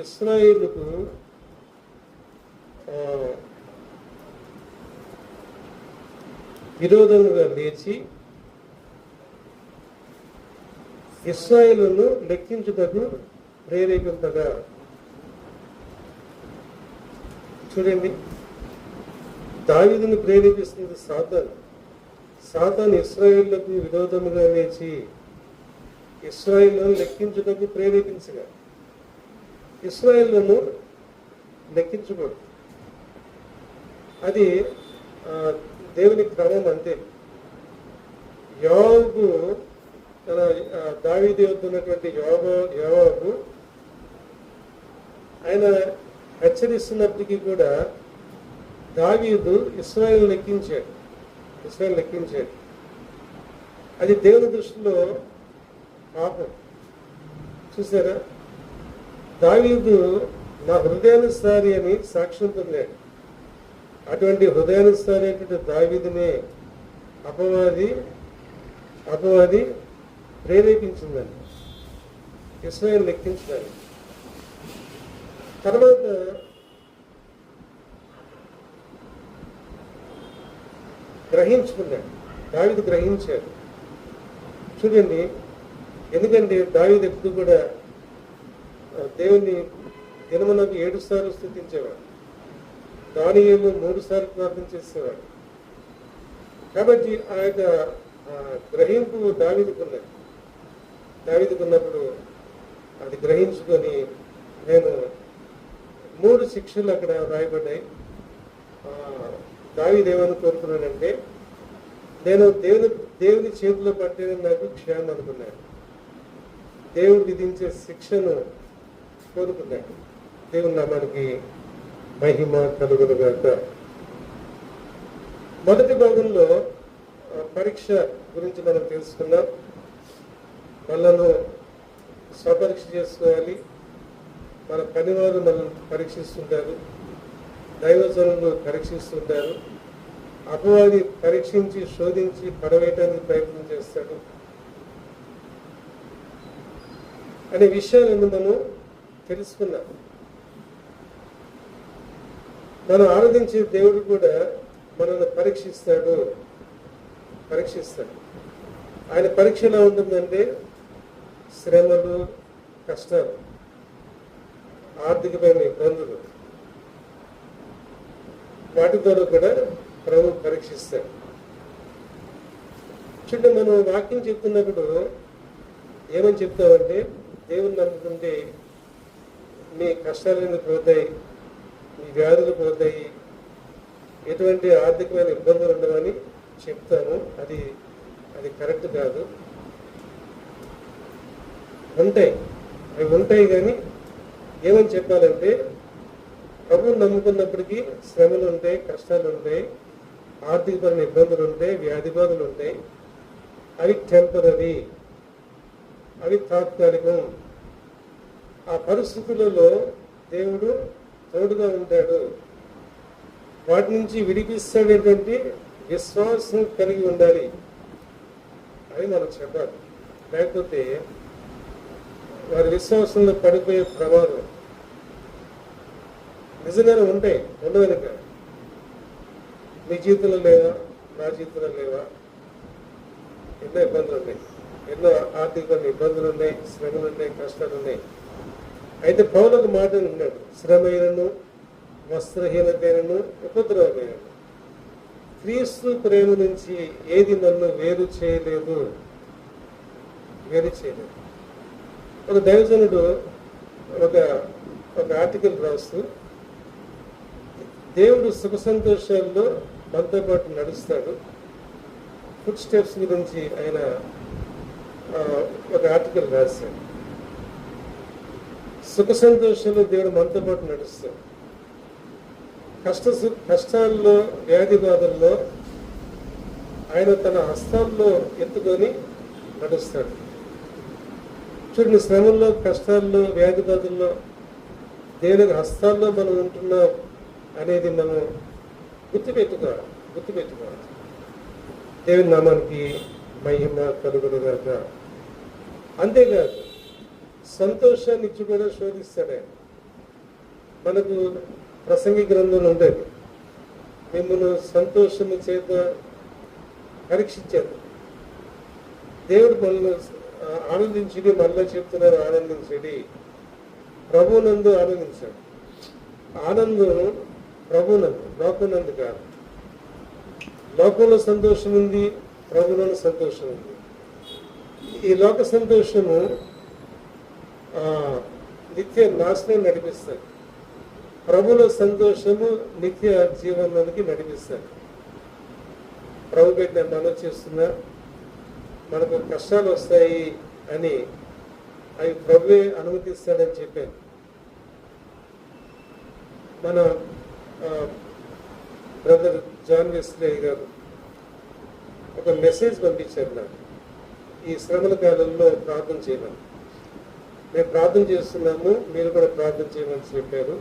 ఇశ్రాయేలుకు విరోధముగా లేచి ఇశ్రాయేలును లెక్కించుటకు ప్రేరేపింపగా. చూడండి, దావీదును ప్రేరేపిస్తుంది సాతాను ఇశ్రాయేలుకు విరోధముగా లేచి ఇశ్రాయేలును లెక్కించుటకు ప్రేరేపించగా. ఇశ్రాయేలును లెక్కించకూడదు, అది దేవుని క్రమం అంతే. యోబు దావీదు యొద్ద ఉన్నటువంటి యోబు ఆయన హెచ్చరిస్తున్నప్పటికీ కూడా దావీదు ఇశ్రాయేలు లెక్కించాడు. అది దేవుని దృష్టిలో పాపం. చూసారా, దావీదు నా హృదయానుసారి అని సాక్ష్యం పొందాడు. అటువంటి హృదయానుసారి అయినటువంటి దావీదునే అపవాది ప్రేరేపించిందని ఇశ్రాయేలు లెక్కించడానికి. తర్వాత దావీదు గ్రహించాడు. చూడండి, ఎందుకంటే దావీదు ఎప్పుడు కూడా దేవుని దినమునకు 7 సార్లు స్తుతించేవాడు. దానియేలు 3 సార్లు ప్రార్థన చేసేవాడు. కాబట్టి ఆ యొక్క గ్రహింపు దావీదుకున్నప్పుడు అది గ్రహించుకొని నేను 3 శిక్షలు అక్కడ రాయబడ్డాయి. దావీదు ఏమని కోరుకున్నాడంటే, నేను దేవుని చేతిలో పట్టేది నాకు క్షేమం అనుకున్నాడు. దేవుడు విధించే శిక్షను కోరుకున్నాడు. దేవుని నామానికి మహిమ కలుగునుగాక. మొదటి భాగంలో పరీక్ష గురించి మనం తెలుసుకున్నాం. మనను స్వపరీక్ష చేసుకోవాలి. మన పనివారు మనల్ని పరీక్షిస్తుంటారు, దైవజనులు పరీక్షిస్తుంటారు, అపవాది పరీక్షించి శోధించి పడవేయటానికి ప్రయత్నం చేస్తాడు అనే విషయాలను మనం తెలుసుకున్నాం. మనం ఆరాధించే దేవుడు కూడా మనల్ని పరీక్షిస్తాడు. ఆయన పరీక్ష ఎలా ఉంటుందంటే శ్రమలు, కష్టాలు, ఆర్థికమైన ఇబ్బందులు, వాటి ద్వారా కూడా ప్రభు పరీక్షిస్తాడు. చూడండి, మనం వాక్యం చెప్తున్నప్పుడు ఏమని చెప్తామంటే, దేవుని నమ్ముకుంటే మీ కష్టాలన్నీ పోతాయి, మీ వ్యాధులు పోతాయి, ఎటువంటి ఆర్థికమైన ఇబ్బందులు ఉండవని చెప్తాము. అది కరెక్ట్ కాదు. అవి ఉంటాయి కానీ ఏమని చెప్పాలంటే, ప్రభువుని నమ్ముకున్నప్పటికీ శ్రమలు ఉంటాయి, కష్టాలు ఉంటాయి, ఆర్థికపరమైన ఇబ్బందులు ఉంటాయి, వ్యాధి బాధలు ఉంటాయి. అవి టెంపరీ, అవి తాత్కాలికం. ఆ పరిస్థితులలో దేవుడు తోడుగా ఉంటాడు. వాటి నుంచి విడిపిస్తాడేటువంటి విశ్వాసం కలిగి ఉండాలి అని మనం చెప్పాలి. లేకపోతే వారి విశ్వాసంలో పడిపోయే ప్రమాదం నిజంగానే ఉంటాయి, ఉండదని కాదు. మీ జీవితంలో లేవా, నా జీవితంలో లేవా? ఎన్నో ఇబ్బందులు ఉన్నాయి, ఎన్నో ఆర్థికమైన ఇబ్బందులు ఉన్నాయి, శ్రమలు ఉన్నాయి, కష్టాలు ఉన్నాయి. అయితే పౌలు ఒక మాట ఉన్నాడు, శ్రమైనను వస్త్రహీనతైనను ఉపద్రవమైనను క్రీస్తు ప్రేమ నుంచి ఏది నన్ను వేరు చేయలేదు. ఒక దైవజనుడు ఒక ఆర్టికల్ రాస్తూ, దేవుడు సుఖ సంతోషాల్లో మనతో పాటు నడుస్తాడు, ఫుడ్ స్టెప్స్ గురించి ఆయన ఒక ఆర్టికల్ రాశాడు. సుఖ సంతోషాల్లో దేవుడు మనతో పాటు నడుస్తాడు, కష్టాల్లో వ్యాధి బాధల్లో ఆయన తన హస్తాల్లో ఎత్తుకొని నడుస్తాడు. చూడండి, శ్రమల్లో, కష్టాల్లో, వ్యాధి బాధల్లో దేవుని హస్తాల్లో మనం ఉంటున్నాం అనేది మనం గుర్తుపెట్టుకోవాలి. దేవుని నామానికి మహిమ కలుగునుగాక. అంతేకాదు, సంతోషాన్ని ఇచ్చి కూడా శోధిస్తాడు ఆయన. మనకు ప్రసంగి గ్రంథంలో ఉండేది, మిమ్మల్ని సంతోషము చేత పరీక్షించారు. దేవుడు మనల్ని ఆనందించి, మళ్ళా చెప్తున్నారు ఆనందించడి, ప్రభువునందు ఆనందించాడు. ఆనందం ప్రభునందు, లోకనందు కాదు. లోకంలో సంతోషం ఉంది, ప్రభువులో సంతోషం ఉంది. ఈ లోక సంతోషము నిత్య నాశనం నడిపిస్తాడు, ప్రభువులో సంతోషము నిత్య జీవనానికి నడిపిస్తాడు. ప్రభు బిడ్డ మనం చేస్తున్నా మనకు కష్టాలు వస్తాయి అని అవి ప్రభువే అనుమతిస్తాడని చెప్పాను. మన బ్రదర్ జాన్ వెస్లీ గారు ఒక మెసేజ్ పంపించారు నాకు, ఈ శ్రమల కాలంలో ప్రార్థన చేయమని. మేము ప్రార్థన చేస్తున్నాము, మీరు కూడా ప్రార్థన చేయమని చెప్పారు.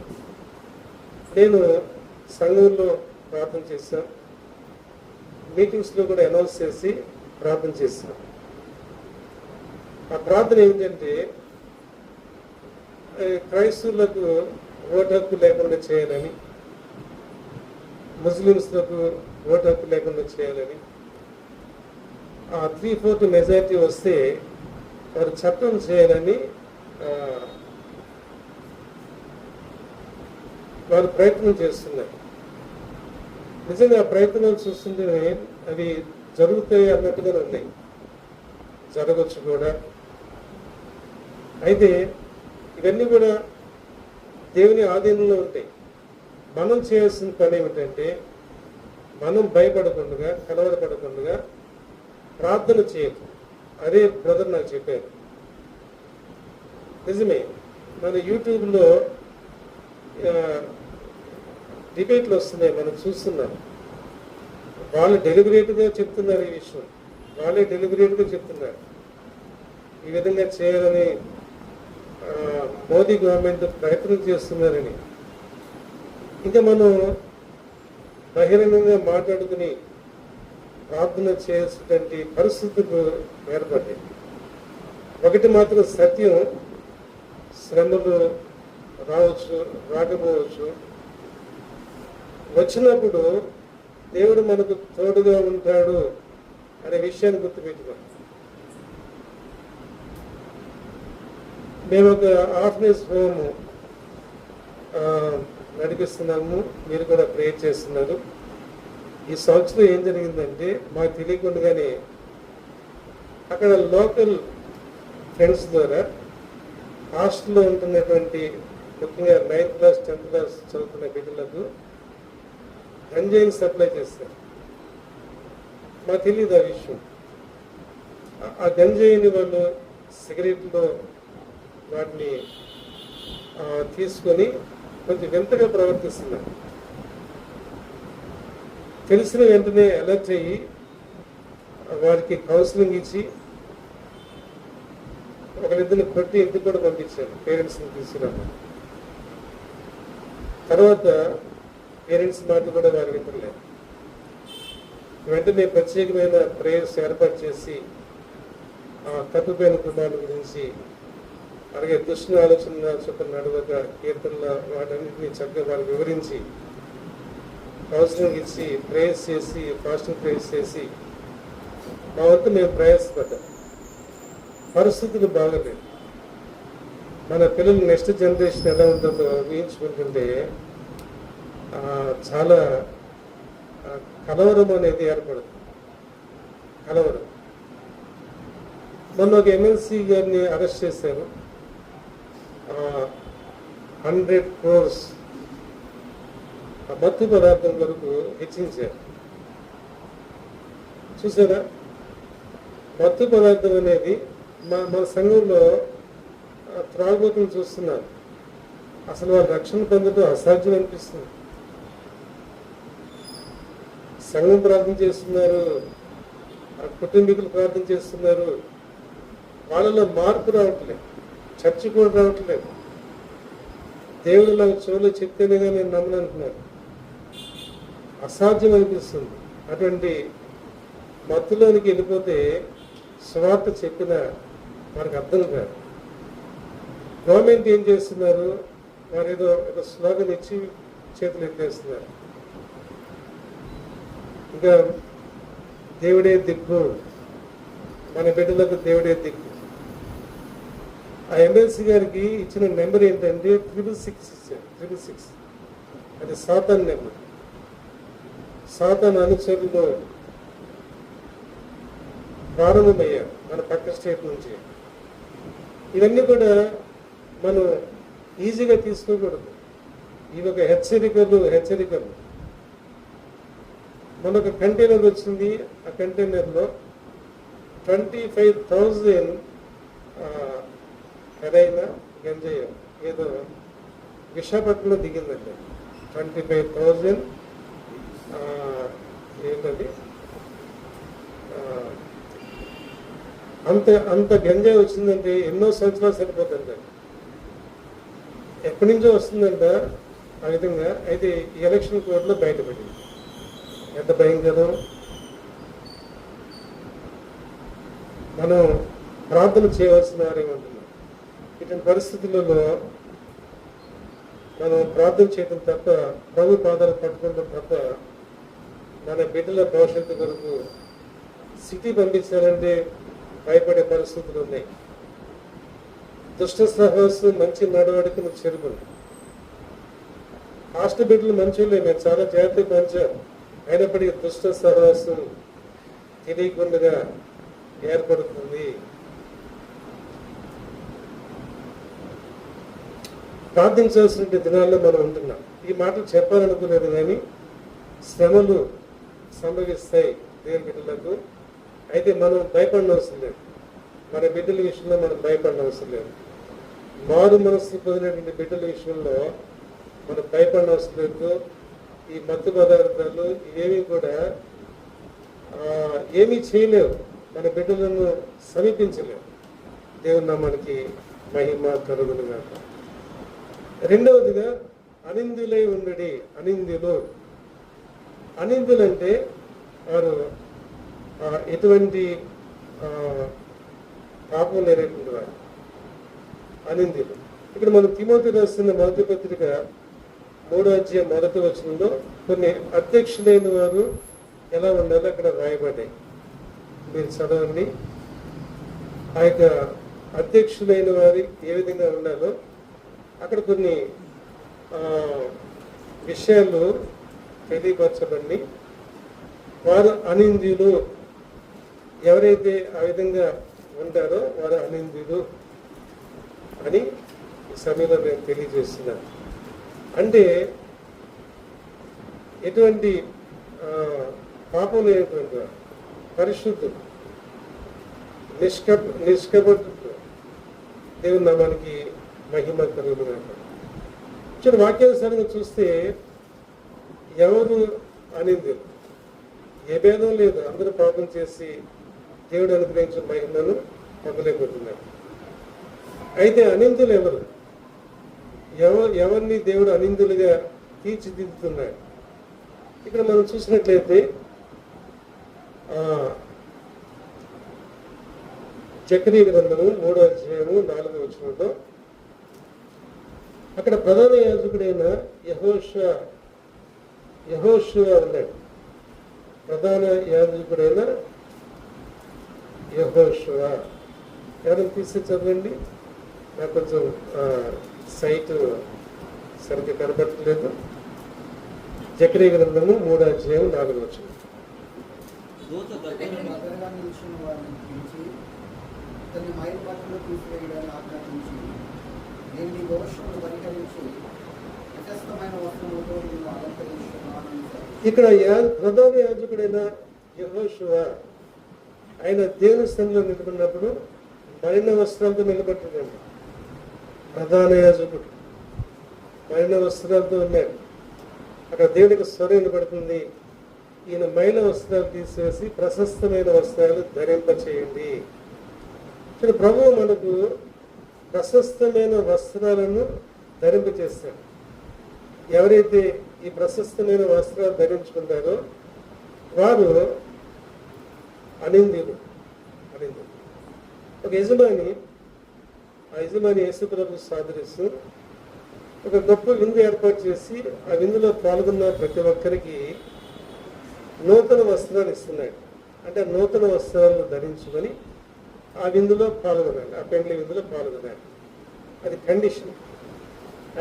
నేను సంఘంలో ప్రార్థన చేశాను, మీటింగ్స్లో కూడా అనౌన్స్ చేసి ప్రార్థన చేశాను. ఆ ప్రార్థన ఏమిటంటే, క్రైస్తవులకు ఓటు హక్కు లేకుండా చేయాలని, ముస్లిమ్స్లకు ఓటు హక్కు లేకుండా చేయాలని, ఆ 3/4 మెజారిటీ వస్తే వారు చట్టం చేయాలని వారు ప్రయత్నం చేస్తున్నారు. నిజంగా ఆ ప్రయత్నాలు చూస్తుంటే అవి జరుగుతాయి అన్నట్టుగా ఉన్నాయి, జరగచ్చు కూడా. అయితే ఇవన్నీ కూడా దేవుని ఆధీనంలో ఉంటాయి. మనం చేయాల్సిన పని ఏమిటంటే, మనం భయపడకుండా, కలవరపడకుండా ప్రార్థన చేయదు. అదే బ్రదర్ నాకు చెప్పారు. నిజమే, మన యూట్యూబ్లో డిబేట్లు వస్తున్నాయి, మనం చూస్తున్నాం. వాళ్ళు డెలిబరేట్గా చెప్తున్నారు ఈ విషయం, వాళ్ళే డెలిబరేట్గా చెప్తున్నారు ఈ విధంగా చేయాలని మోదీ గవర్నమెంట్ ప్రయత్నం చేస్తున్నారని. ఇంకా మనం బహిరంగంగా మాట్లాడుకుని ప్రార్థన చేసేటువంటి పరిస్థితులు ఏర్పడ్డాయి. ఒకటి మాత్రం సత్యం, శ్రమలు రావచ్చు, రాకపోవచ్చు. వచ్చినప్పుడు దేవుడు మనకు తోడుగా ఉంటాడు అనే విషయాన్ని గుర్తుపెట్టుకోండి. మేము ఒక ఆర్ఫనేజ్ హోమ్ నడిపిస్తున్నాము, మీరు కూడా ప్రేయర్ చేస్తున్నారు. ఈ సంవత్సరం ఏం జరిగిందంటే, మాకు తెలియకుండానే అక్కడ లోకల్ ఫ్రెండ్స్ ద్వారా హాస్టల్లో ఉంటున్నటువంటి ముఖ్యంగా 9th క్లాస్ 10th క్లాస్ చదువుతున్న బిడ్డలకు గంజాయిని సప్లై చేస్తారు. మాకు తెలియదు ఆ విషయం. ఆ గంజాయిని వాళ్ళు సిగరెట్లో వాటిని తీసుకొని కొంచెం వింతగా ప్రవర్తిస్తున్నారు. తెలిసిన వెంటనే అలర్ట్ అయ్యి వారికి కౌన్సిలింగ్ ఇచ్చి ఒకరిద్దరిని కొట్టి ఇంటికి కూడా పంపించారు, పేరెంట్స్ని తీసుకురాము. తర్వాత పేరెంట్స్ మాట కూడా వారు వింటలేదు. వెంటనే ప్రత్యేకమైన ప్రేయర్స్ ఏర్పాటు చేసి ఆ తప్పిపోయిన కుటుంబాల గురించి అలాగే దుష్టుని ఆలోచన చొప్పున నడవక కీర్తనల వాటన్నింటినీ చక్కగా వాళ్ళకి వివరించి కౌన్సిలింగ్ ఇచ్చి ప్రేయర్స్ చేసి ఫాస్టింగ్ ప్రేయర్స్ చేసి మా వంతు మేము ప్రయాసపడ్డాం. పరిస్థితులు బాగలేదు. మన పిల్లలు నెక్స్ట్ జనరేషన్ ఎలా ఉంటుందో ఊహించుకుంటుంటే చాలా కలవరం అనేది ఏర్పడుతుంది. కలవరం. మొన్న ఒక ఎమ్మెల్సీ గారిని అరెస్ట్ చేశారు. 100 crores మత్తు పదార్థం వరకు హెచ్చించారు. చూసారా? మత్తు పదార్థం అనేది మన సంఘంలో త్రాగుబోతులు చూస్తున్నారు. అసలు వాళ్ళు రక్షణ పొందడం అసాధ్యం అనిపిస్తుంది. సంఘం ప్రార్థన చేస్తున్నారు, కుటుంబీకులు ప్రార్థన చేస్తున్నారు, వాళ్ళలో మార్పు రావట్లేదు, చర్చ కూడా రావట్లేదు. దేవుడు నాకు చెవులో చెప్తేనే కానీ నేను నమ్మనంటున్నారు. అసాధ్యం అనిపిస్తుంది. అటువంటి మత్తులోనికి వెళ్ళిపోతే స్వార్థ చెప్పిన మనకు అర్థం కాదు. గవర్నమెంట్ ఏం చేస్తున్నారు? వారు ఏదో ఒక స్లోగన్ ఇచ్చి చేతులు ఎత్తేస్తున్నారు. ఇంకా దేవుడే దిక్కు, మన బిడ్డలకు దేవుడే దిక్కు. ఆ ఎమ్మెల్సీ గారికి ఇచ్చిన నెంబర్ ఏంటంటే 666 ఇచ్చారు. 666 అది సాతాన్ నెంబర్. సాతాన్ అనుచరులు ప్రారంభమయ్యారు మన పక్క స్టేట్ నుంచి. ఇవన్నీ కూడా మనం ఈజీగా తీసుకోకూడదు. ఇవి ఒక హెచ్చరికలు. మనొక కంటైనర్ వచ్చింది. ఆ కంటైనర్లో 25,000 ఎదైనా గంజాయి ఏదో విశాఖపట్నంలో దిగిందండి. 25,000 ఏంటది అంత గంజాయి వచ్చిందంటే ఎన్నో సంవత్సరాలు సరిపోతుంది. ఎక్కడి నుంచో వస్తుందంట ఆ విధంగా. అయితే ఈ ఎలక్షన్ కోడ్లో బయటపడింది. ఎంత భయంకరం. మనం ప్రార్థన చేయవలసిన వారేమంటున్నాం. ఇటువంటి పరిస్థితులలో మనం ప్రార్థన చేయడం తప్ప, ప్రభు పాదాలు పట్టుకోవడం తప్ప, మన బిడ్డల భవిష్యత్తు కొరకు సిటీ పంపించాలంటే భయపడే పరిస్థితులు ఉన్నాయి. దుష్ట సహవాసం మంచి నడవడికను చెరుపులు. హాస్టల్ బిడ్డలు మంచిలే, మేము చాలా జాగ్రత్తగా పెంచాం. అయినప్పటికీ దుష్ట సహవాసం తెలియకుండా ఏర్పడుతుంది. ప్రార్థించాల్సిన దినాల్లో మనం ఉంటున్నాం. ఈ మాటలు చెప్పాలనుకోలేదు, కానీ శ్రమలు సంభవిస్తాయి దేవుని బిడ్డలకు. అయితే మనం భయపడిన అవసరం లేదు. మన బిడ్డల విషయంలో మనం భయపడిన అవసరం లేదు. మారు మనస్సు పొందినటువంటి బిడ్డల విషయంలో మనం భయపడిన అవసరం లేదు. ఈ మత్తు పదార్థాలు ఇవేమీ కూడా ఏమీ చేయలేవు, మన బిడ్డలను సమీపించలేవు. దేవుని నామానికి మహిమ కలుగును గాక. రెండవదిగా అనిందులై ఉండడి. అనిందులు అంటే వారు ఎటువంటి పాపం లేనటువంటి వారు అనిందులు. ఇక్కడ మనం తిమోతి రాస్తున్న మొదటి పత్రిక 3వ అధ్యాయం 1వ వచనంలో కొన్ని అధ్యక్షులైన వారు ఎలా ఉండాలో అక్కడ రాయబడ్డాయి. మీరు చదవండి. ఆ యొక్క అధ్యక్షులైన వారు ఏ విధంగా ఉండాలో అక్కడ కొన్ని విషయాలు తెలియపరచబడి, వారు అనింద్యులు. ఎవరైతే ఆ విధంగా ఉంటారో వారు అనింద్యులు అని ఈ సమయంలో నేను తెలియజేస్తున్నాను. అంటే ఎటువంటి పాపం లేనటువంటి వారు, పరిశుద్ధులు, నిష్కపటులు. దేవుని నామానికి మహిమ కలుగును. చిన్న వాక్యానుసారంగా చూస్తే ఎవరు అనిందులు? ఏ భేదం లేదు. అందరూ పాపం చేసి దేవుడు అనుగ్రహించిన మహిమను పొందలేకపోతున్నారు. అయితే అనిందులు ఎవరు? ఎవరిని దేవుడు అనిందులుగా తీర్చిదిద్దుతున్నాడు? ఇక్కడ మనం చూసినట్లయితే జకరియా గ్రంథము 3వ అధ్యాయము 4వ వచనంలో అక్కడ ప్రధాన యాజకుడైన యెహోషువ ఉన్నాడు. ప్రధాన యాజకుడైన యెహోషువ ఎవరైనా తీసి చదవండి. నాకు కొంచెం సైట్ సరిగ్గా కనబడట్లేదు. జకరియా గ్రంథము 3:4. ఇక్కడ ప్రధాన యాజకుడైన యెహోషువ ఆయన దేవుని స్థలంలో నిలబడినప్పుడు మలిన వస్త్రాలతో నిలబడుతున్నాడు. ప్రధాన యాజకుడు మలిన వస్త్రాలతో ఉన్నాడు. అక్కడ దేవునికి స్వరం వినబడుతుంది, ఈయన మైల వస్త్రాలు తీసివేసి ప్రశస్తమైన వస్త్రాలు ధరింపచేయండి. ఇక్కడ ప్రభువు మనకు ప్రశస్తమైన వస్త్రాలను ధరింపచేస్తాడు. ఎవరైతే ఈ ప్రశస్తమైన వస్త్రాలు ధరించుకుంటారో వారు అనింద్యులు. ఒక యజమాని, ఆ యజమాని యేసు ప్రభువుకు సాదరిస్తూ ఒక గొప్ప విందు ఏర్పాటు చేసి ఆ విందులో పాల్గొన్న ప్రతి ఒక్కరికి నూతన వస్త్రాలు ఇస్తున్నాడు. అంటే నూతన వస్త్రాలను ధరించుకొని ఆ విందులో పాల్గొనాలి, ఆ పెండ్లి విందులో పాల్గొనాలి. అది కండిషన్.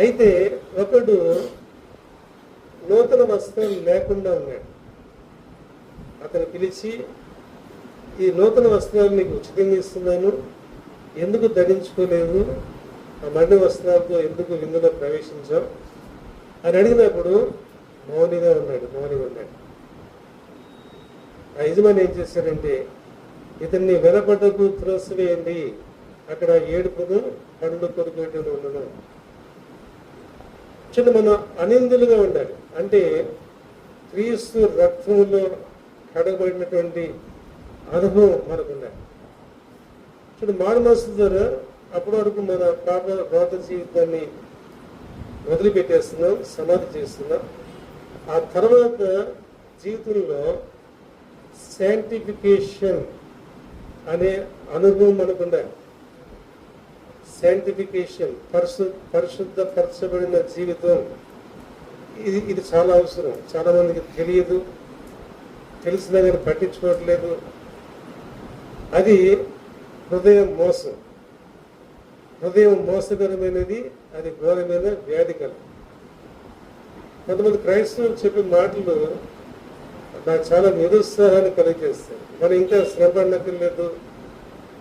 అయితే ఒకడు నూతన వస్త్రాలు లేకుండా ఉన్నాడు. అతను పిలిచి, ఈ నూతన వస్త్రాలు నీకు ఉచితంగా ఇస్తున్నాను, ఎందుకు ధరించుకోలేదు, ఆ మడి వస్త్రాలతో ఎందుకు విందులో ప్రవేశించావు అని అడిగినప్పుడు మౌనిగా ఉన్నాడు. ఆ యజమాని ఏం చేశాడంటే, ఇతన్ని వెనపడకు త్రోసివేయండి, అక్కడ ఏడుపును పండ్లు కొరుకుని ఉండను. మనం అనిందులుగా ఉండాలి. అంటే క్రీస్తు రక్తంలో కడగబడినటువంటి అనుభవం మనకు ఉండాలి. మారు మనసు ద్వారా అప్పటి వరకు మన పాప రోత జీవితాన్ని వదిలిపెట్టేస్తున్నాం, సమాధి చేస్తున్నాం. ఆ తర్వాత జీవితంలో శాంటిఫికేషన్ అనే అనుభవం మనకు ఉండాలి. శాంటిఫికేషన్, పరిశుద్ధపరచబడిన జీవితం, ఇది చాలా అవసరం. చాలా మందికి తెలియదు, తెలిసినా కానీ పట్టించుకోవట్లేదు. అది హృదయం మోసకరమైనది, అది ఘోరమైన వ్యాధి కలదు. కొంతమంది క్రైస్తవులు చెప్పే మాటలు నాకు చాలా నిరుత్సాహాన్ని కలిగజేస్తాయి. మనం ఇంకా శ్రమ పడనక్కర్లేదు,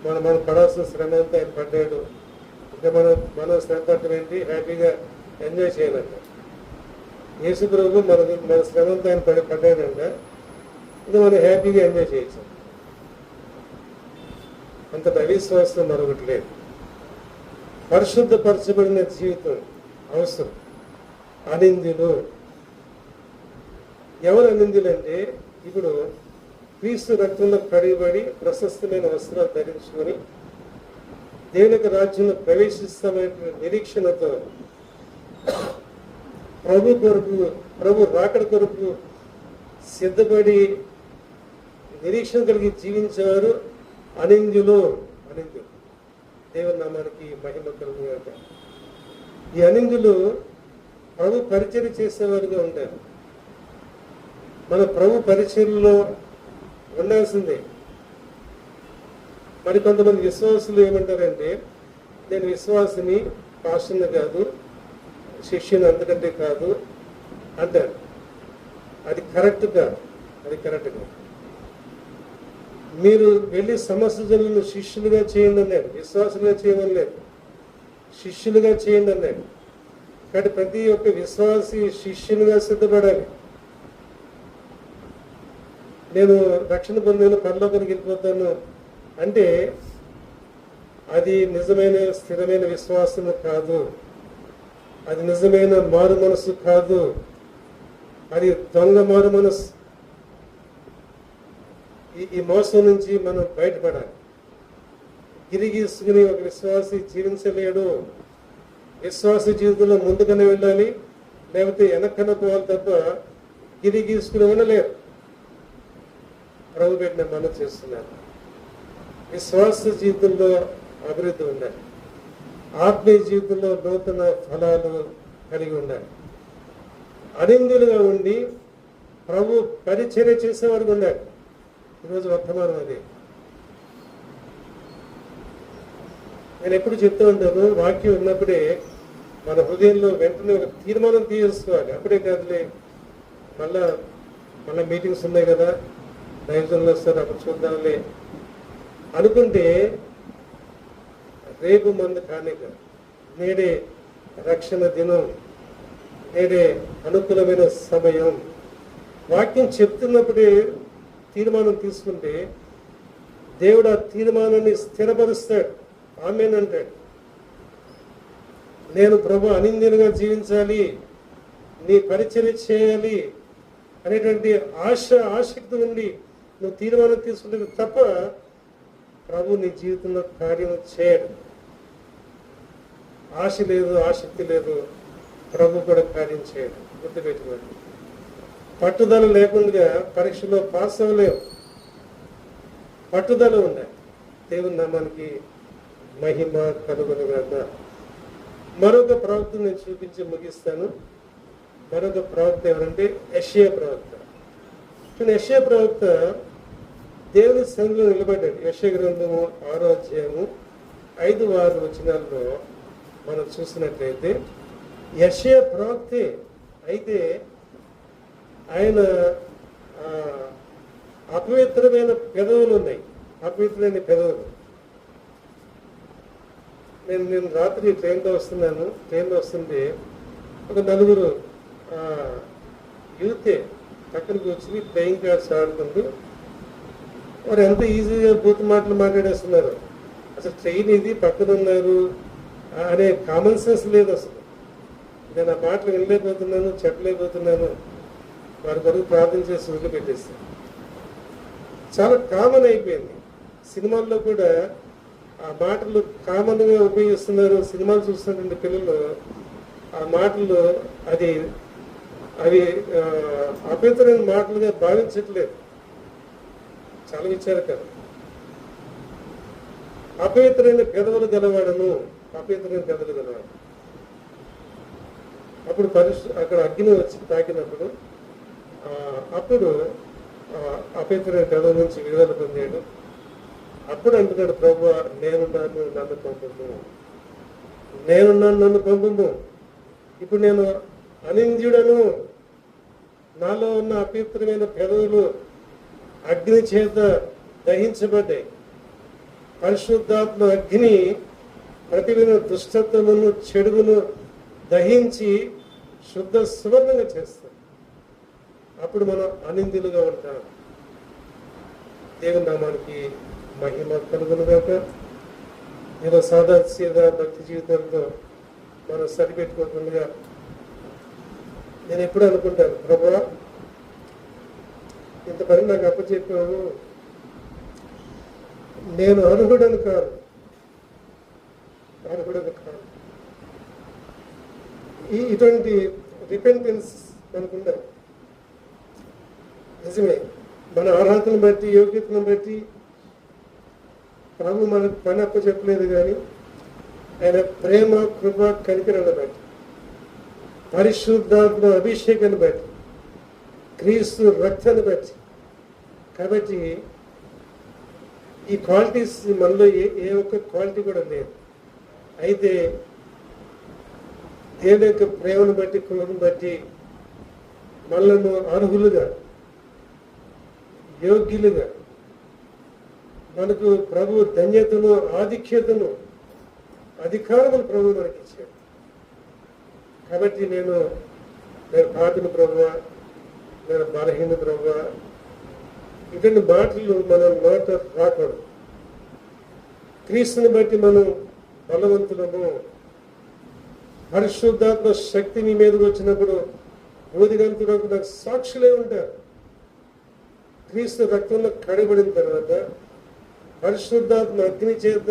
మనం పడాల్సిన శ్రమ అంతా ఆయన పడ్డాడు, ఇంకా మనం శ్రమ పడటం ఏంటి, హ్యాపీగా ఎంజాయ్ చేయాలంట. యేసు ప్రభు మన శ్రమ అంతా ఆయన పడ్డాడంట, ఇంకా మనం హ్యాపీగా ఎంజాయ్ చేయొచ్చు. అంత అవిశ్వాసం మరొకటి లేదు. పరిశుద్ధపరచబడిన జీవితం అవసరం. అనిందులు ఎవరు అనిందులు అంటే, ఇప్పుడు క్రీస్తు రక్తంలో కడిగబడి ప్రశస్తమైన వస్త్రాలు ధరించుకొని దేవుని రాజ్యంలో ప్రవేశిస్తామనే నిరీక్షణతో ప్రభు రాకడ కొరకు సిద్ధపడి నిరీక్షణ కలిగి జీవించేవారు అనిందులు. దేవుని నామానికి మహిమ కలుగుగాక. ఈ అనిందులు ప్రభు పరిచర్య చేసేవారుగా ఉంటారు. మన ప్రభు పరిచర్యలో ఉండాల్సిందే. మరి కొంతమంది విశ్వాసులు ఏమంటారంటే, నేను విశ్వాసిని, పాస్టర్ని కాదు, శిష్యుని అంతకంటే కాదు అంటారు. అది కరెక్ట్ కాదు. మీరు వెళ్ళి సమస్త జనులను శిష్యులుగా చేయండి అన్నాడు, విశ్వాసులుగా చేయమని లేదు, శిష్యులుగా చేయండి అన్నాడు. కాబట్టి ప్రతి ఒక్క విశ్వాసి శిష్యునిగా సిద్ధపడాలి. నేను రక్షణ పొందాను, పరలోకానికి వెళ్ళిపోతాను అంటే అది నిజమైన స్థిరమైన విశ్వాసము కాదు, అది నిజమైన మారు మనసు కాదు, అది దొంగ మారు మనసు. ఈ మోసం నుంచి మనం బయటపడాలి. గిరిగీసుకుని ఒక విశ్వాసి జీవించలేడు. విశ్వాస జీవితంలో ముందుగానే వెళ్ళాలి, లేకపోతే వెనక్కన పోవాలి తప్ప గిరిగీసుకుని ఉండలేరు. ప్రభు పెట్టిన మనం చేస్తున్నారు. విశ్వాస జీవితంలో అభివృద్ధి ఉండాలి. ఆత్మీయ జీవితంలో నూతన ఫలాలు కలిగి ఉండాలి. అనిందులుగా ఉండి ప్రభు పరిచర్య చేసేవారు ఉండాలి. ఈరోజు వర్తమానం అది. నేను ఎప్పుడు చెప్తూ ఉంటాను, వాక్యం ఉన్నప్పుడే మన హృదయంలో వెంటనే ఒక తీర్మానం తీసుకోవాలి. అప్పుడే కాదులే మళ్ళా మీటింగ్స్ ఉన్నాయి కదా, దైవజనులు వస్తారు అప్పుడు చూద్దాంలే అనుకుంటే రేపు మంది కానీ నేడే రక్షణ దినం, నేడే అనుకూలమైన సమయం. వాక్యం చెప్తున్నప్పుడే తీర్మానం తీసుకుంటే దేవుడు ఆ తీర్మానాన్ని స్థిరపరుస్తాడు. ఆమేనంటాడు. నేను ప్రభు అనిందీలుగా జీవించాలి, నీ పరిచర్య చేయాలి అనేటువంటి ఆసక్తి ఉండి నువ్వు తీర్మానం తీసుకుంటే తప్ప ప్రభు నీ జీవితంలో కార్యం చేయడు. ఆశ లేదు, ఆసక్తి లేదు, ప్రభు కూడా కార్యం చేయడు. గుర్తుపెట్టుకోండి. పట్టుదల లేకుండా పరీక్షలో పాస్ అవ్వలేవు. పట్టుదల ఉండాలి. దేవుని నామానికి మహిమ కలుగునుగాక. మరొక ప్రవక్త నేను చూపించి ముగిస్తాను. మరొక ప్రవక్త ఎవరంటే యెషయా ప్రవక్త. యెషయా ప్రవక్త దేవుని సన్నిధిలో నిలబడ్డాడు. యెషయా గ్రంథము 6వ అధ్యాయము 5-6 వచనాల్లో మనం చూసినట్లయితే యెషయా ప్రవక్తే. అయితే ఆయన అపవిత్రమైన పెదవులు ఉన్నాయి. అపవిత్రమైన పెదవులు. నేను రాత్రి ట్రైన్లో వస్తుంటే ఒక నలుగురు యూతే పక్కనకి వచ్చి ప్లేయింగ్ కార్డ్స్ ఆడుకుంటూ వారు ఎంత ఈజీగా బూత్ మాటలు మాట్లాడేస్తున్నారు. అసలు ట్రైన్ ఇది, పక్కన ఉన్నారు అనే కామన్ సెన్స్ లేదు అసలు. నేను ఆ మాటలు వినలేకపోతున్నాను, చెప్పలేకపోతున్నాను. వారి కొరకు ప్రార్థన చేసి వదిలిపెట్టేస్తాను. చాలా కామన్ అయిపోయింది. సినిమాల్లో కూడా ఆ మాటలు కామన్గా ఉపయోగిస్తున్నారు. సినిమాలు చూస్తున్నటువంటి పిల్లలు ఆ మాటలు అవి అపవిత్రమైన మాటలుగా భావించట్లేదు. చాలా విచారకరం. అపవిత్రమైన పెదవులు గలవాడను, అపవిత్రమైన పెదవులు గలవాడు. అప్పుడు అక్కడ అగ్ని వచ్చి తాకినప్పుడు అప్పుడు అపవిత్రమైన పెదవుల నుంచి విడుదల పొందాడు. అప్పుడు అంటున్నాడు, ప్రభువా నేనున్నాను, నన్ను పంపుము. నేనున్నాను, నన్ను పంపుము. ఇప్పుడు నేను అనింద్యుడను. నాలో ఉన్న అపవిత్రమైన పెదవులు అగ్ని చేత దహించబడ్డాయి. పరిశుద్ధాత్మ అగ్ని ప్రతిదిన దుష్టత్వమును, చెడుగును దహించి శుద్ధ సువర్ణంగా చేస్తాం. అప్పుడు మనం అనిందులుగా ఉంటాం. దేవుని నామానికి మహిమ కలుగునుగాక. ఏదో సాదా భక్తి జీవితంతో మనం సరిపెట్టుకోకుండా నేను ఎప్పుడు అనుకుంటాను, ప్రభువా ఇంత పని నాకు అప్పచెప్పావు, నేను అర్హుడను కాదు. ఇటువంటి రిపెంటెన్స్ మనకుందా? నిజమే, మన అర్హతను బట్టి, యోగ్యతను బట్టి ప్రభు మనకు పని అప్పచెప్పలేదు. కానీ ఆయన ప్రేమ, కృప, కనికరాన్ని బట్టి, పరిశుద్ధాత్మ అభిషేకాన్ని బట్టి, క్రీస్తు రక్తాన్ని బట్టి. కాబట్టి ఈ క్వాలిటీస్ మనలో ఏ ఒక్క క్వాలిటీ కూడా లేదు. అయితే దేవుని యొక్క ప్రేమను బట్టి, కృపను బట్టి మనలను అర్హులుగా, యోగ్యులుగా, మనకు ప్రభు ధన్యతను, ఆధిక్యతను, అధికారమును ప్రభు మనకి ఇచ్చాడు. కాబట్టి నేను పాపిని ప్రభువా, నేను బలహీన ప్రభువా, ఇటువంటి మాటలు మనం నోట రాకూడదు. క్రీస్తుని బట్టి మనం బలవంతులము. పరిశుద్ధాత్మ శక్తి మీ మీదకి వచ్చినప్పుడు బోధిగంతులకు నాకు సాక్షులే ఉంటారు. క్రీస్తు రక్తంలో కడిబడిన తర్వాత, పరిశుద్ధాత్మ అగ్ని చేత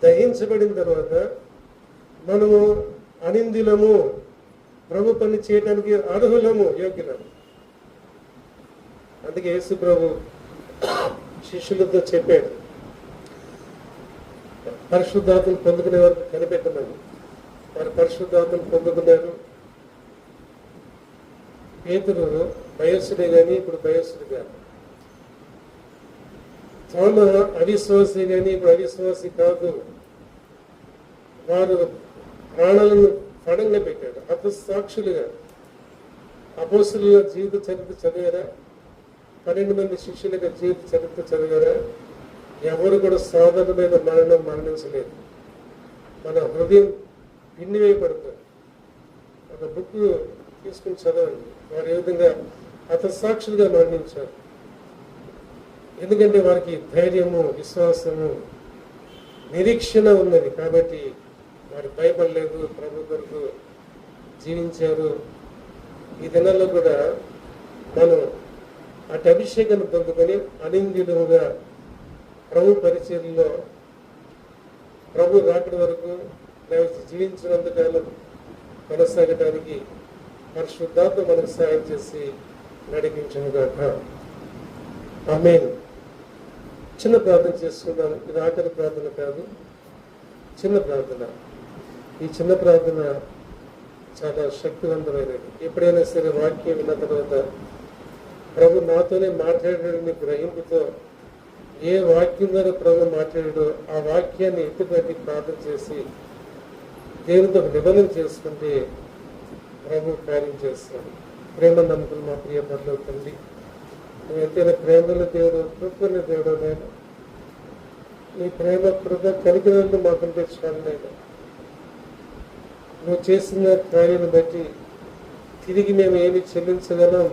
దహించబడిన తర్వాత మనము అనిందులము, ప్రభు పని చేయడానికి అర్హులము, యోగ్యులము. అందుకే యేసు ప్రభు శిష్యులతో చెప్పాడు, పరిశుద్ధాత్మను పొందుకునే వరకు కనిపెట్టమని. వారు పరిశుద్ధాత్మను పొందుకున్నారు. పేతురు భయస్సుడే కానీ ఇప్పుడు భయస్సుడు కాదు. తోమ అవిశ్వాసి కానీ ఇప్పుడు అవిశ్వాసి కాదు. వారు ప్రాణాలను పడంగా పెట్టాడు. హతసాక్షులుగా అపోస్తుల జీవిత చరిత్ర చదివారా? 12 మంది శిష్యులుగా జీవిత చరిత్ర చదివారా? ఎవరు కూడా సాధారణమైన మరణం మరణించలేదు. మన హృదయం పిన్నివేయబడుతుంది. ఒక బుక్ తీసుకుని చదవండి. వారు ఏ విధంగా హతసాక్షులుగా మరణించారు. ఎందుకంటే వారికి ధైర్యము, విశ్వాసము, నిరీక్షణ ఉన్నది. కాబట్టి వారు భయపడలేదు, ప్రభు కొరకు జీవించారు. ఈ దినాల్లో కూడా మనం అటు అభిషేకాన్ని పొందుకొని అనింద్యులుగా ప్రభు పరిచర్యలో ప్రభు రాకడి వరకు జీవించినంతకాలం కొనసాగటానికి పరిశుద్ధాత్మ మనకు సాయం చేసి నడిపించుగాక. ఆమేన్. చిన్న ప్రార్థన చేసుకుందాం. ఇది ఆఖరి ప్రార్థన కాదు, చిన్న ప్రార్థన. ఈ చిన్న ప్రార్థన చాలా శక్తివంతమైనది. ఎప్పుడైనా సరే వాక్యం విన్న తర్వాత ప్రభు నాతోనే మాట్లాడాడని గ్రహింపుతో ఏ వాక్యం ద్వారా ప్రభు మాట్లాడాడో ఆ వాక్యాన్ని ఎత్తిపెట్టి ప్రార్థన చేసి దేవునితో నిబంధన చేసుకుంటే ప్రభు కార్యం చేస్తాడు. ప్రేమ నమ్మకం మా ప్రియ పట్ల తండ్రి, నువ్వు ఎంతైనా ప్రేమల దేవుడు, కృపణ దేవుడు. నేను నీ ప్రేమ కృప కనికరాలను మాకుంటే చాలు. నేను నువ్వు చేసిన కార్యాన్ని బట్టి తిరిగి మేము ఏమి చెల్లించగలం?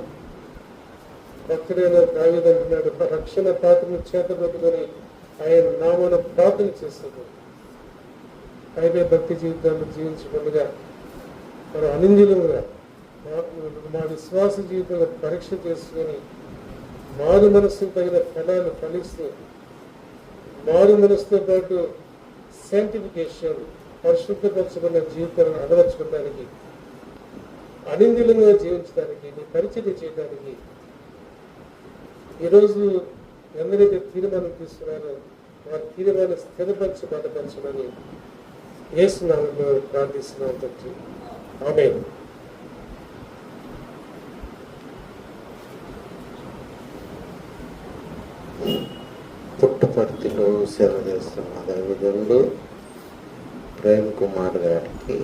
భక్తుడైన దావీదు అంటున్నాడు, రక్షణ పాత్రను చేతబట్టుకొని ఆయన నామన ప్రార్థన చేస్తుంది. అయితే భక్తి జీవితాన్ని జీవించకుండా మనం అనింద్యులుగా మా విశ్వాస జీవితంలో పరీక్ష చేసుకొని మారు మనస్సు తగిన ఫలాలు ఫలిస్తూ మారు మనసుతో పాటు శాంటిఫికేషన్, పరిశుద్ధపరచుకున్న జీవితాలను అలవర్చుకోవడానికి, అనింద్యులుగా జీవించడానికి, నీ పరిచయం చేయడానికి ఈరోజు ఎందరైతే తీర్మానం తీసుకున్నారో వారి తీర్మానం స్థిరపరచి బలపరచమని యేసు నామములో ప్రార్థిస్తున్నాం తండ్రి. ఆమేన్. పుట్టపర్తిలో సేవ చేస్తున్న దైవజనులు ప్రేమ్ కుమార్ గారికి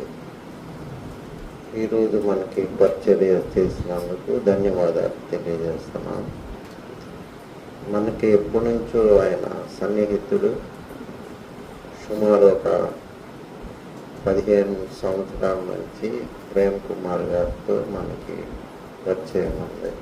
ఈరోజు మనకి పరిచర్య చేసినందుకు ధన్యవాదాలు తెలియజేస్తున్నాను. మనకి ఎప్పటి నుంచో ఆయన సన్నిహితుడు. సుమారు ఒక 15 సంవత్సరాల నుంచి ప్రేమ్ కుమార్ గారితో మనకి పరిచయం ఉంది.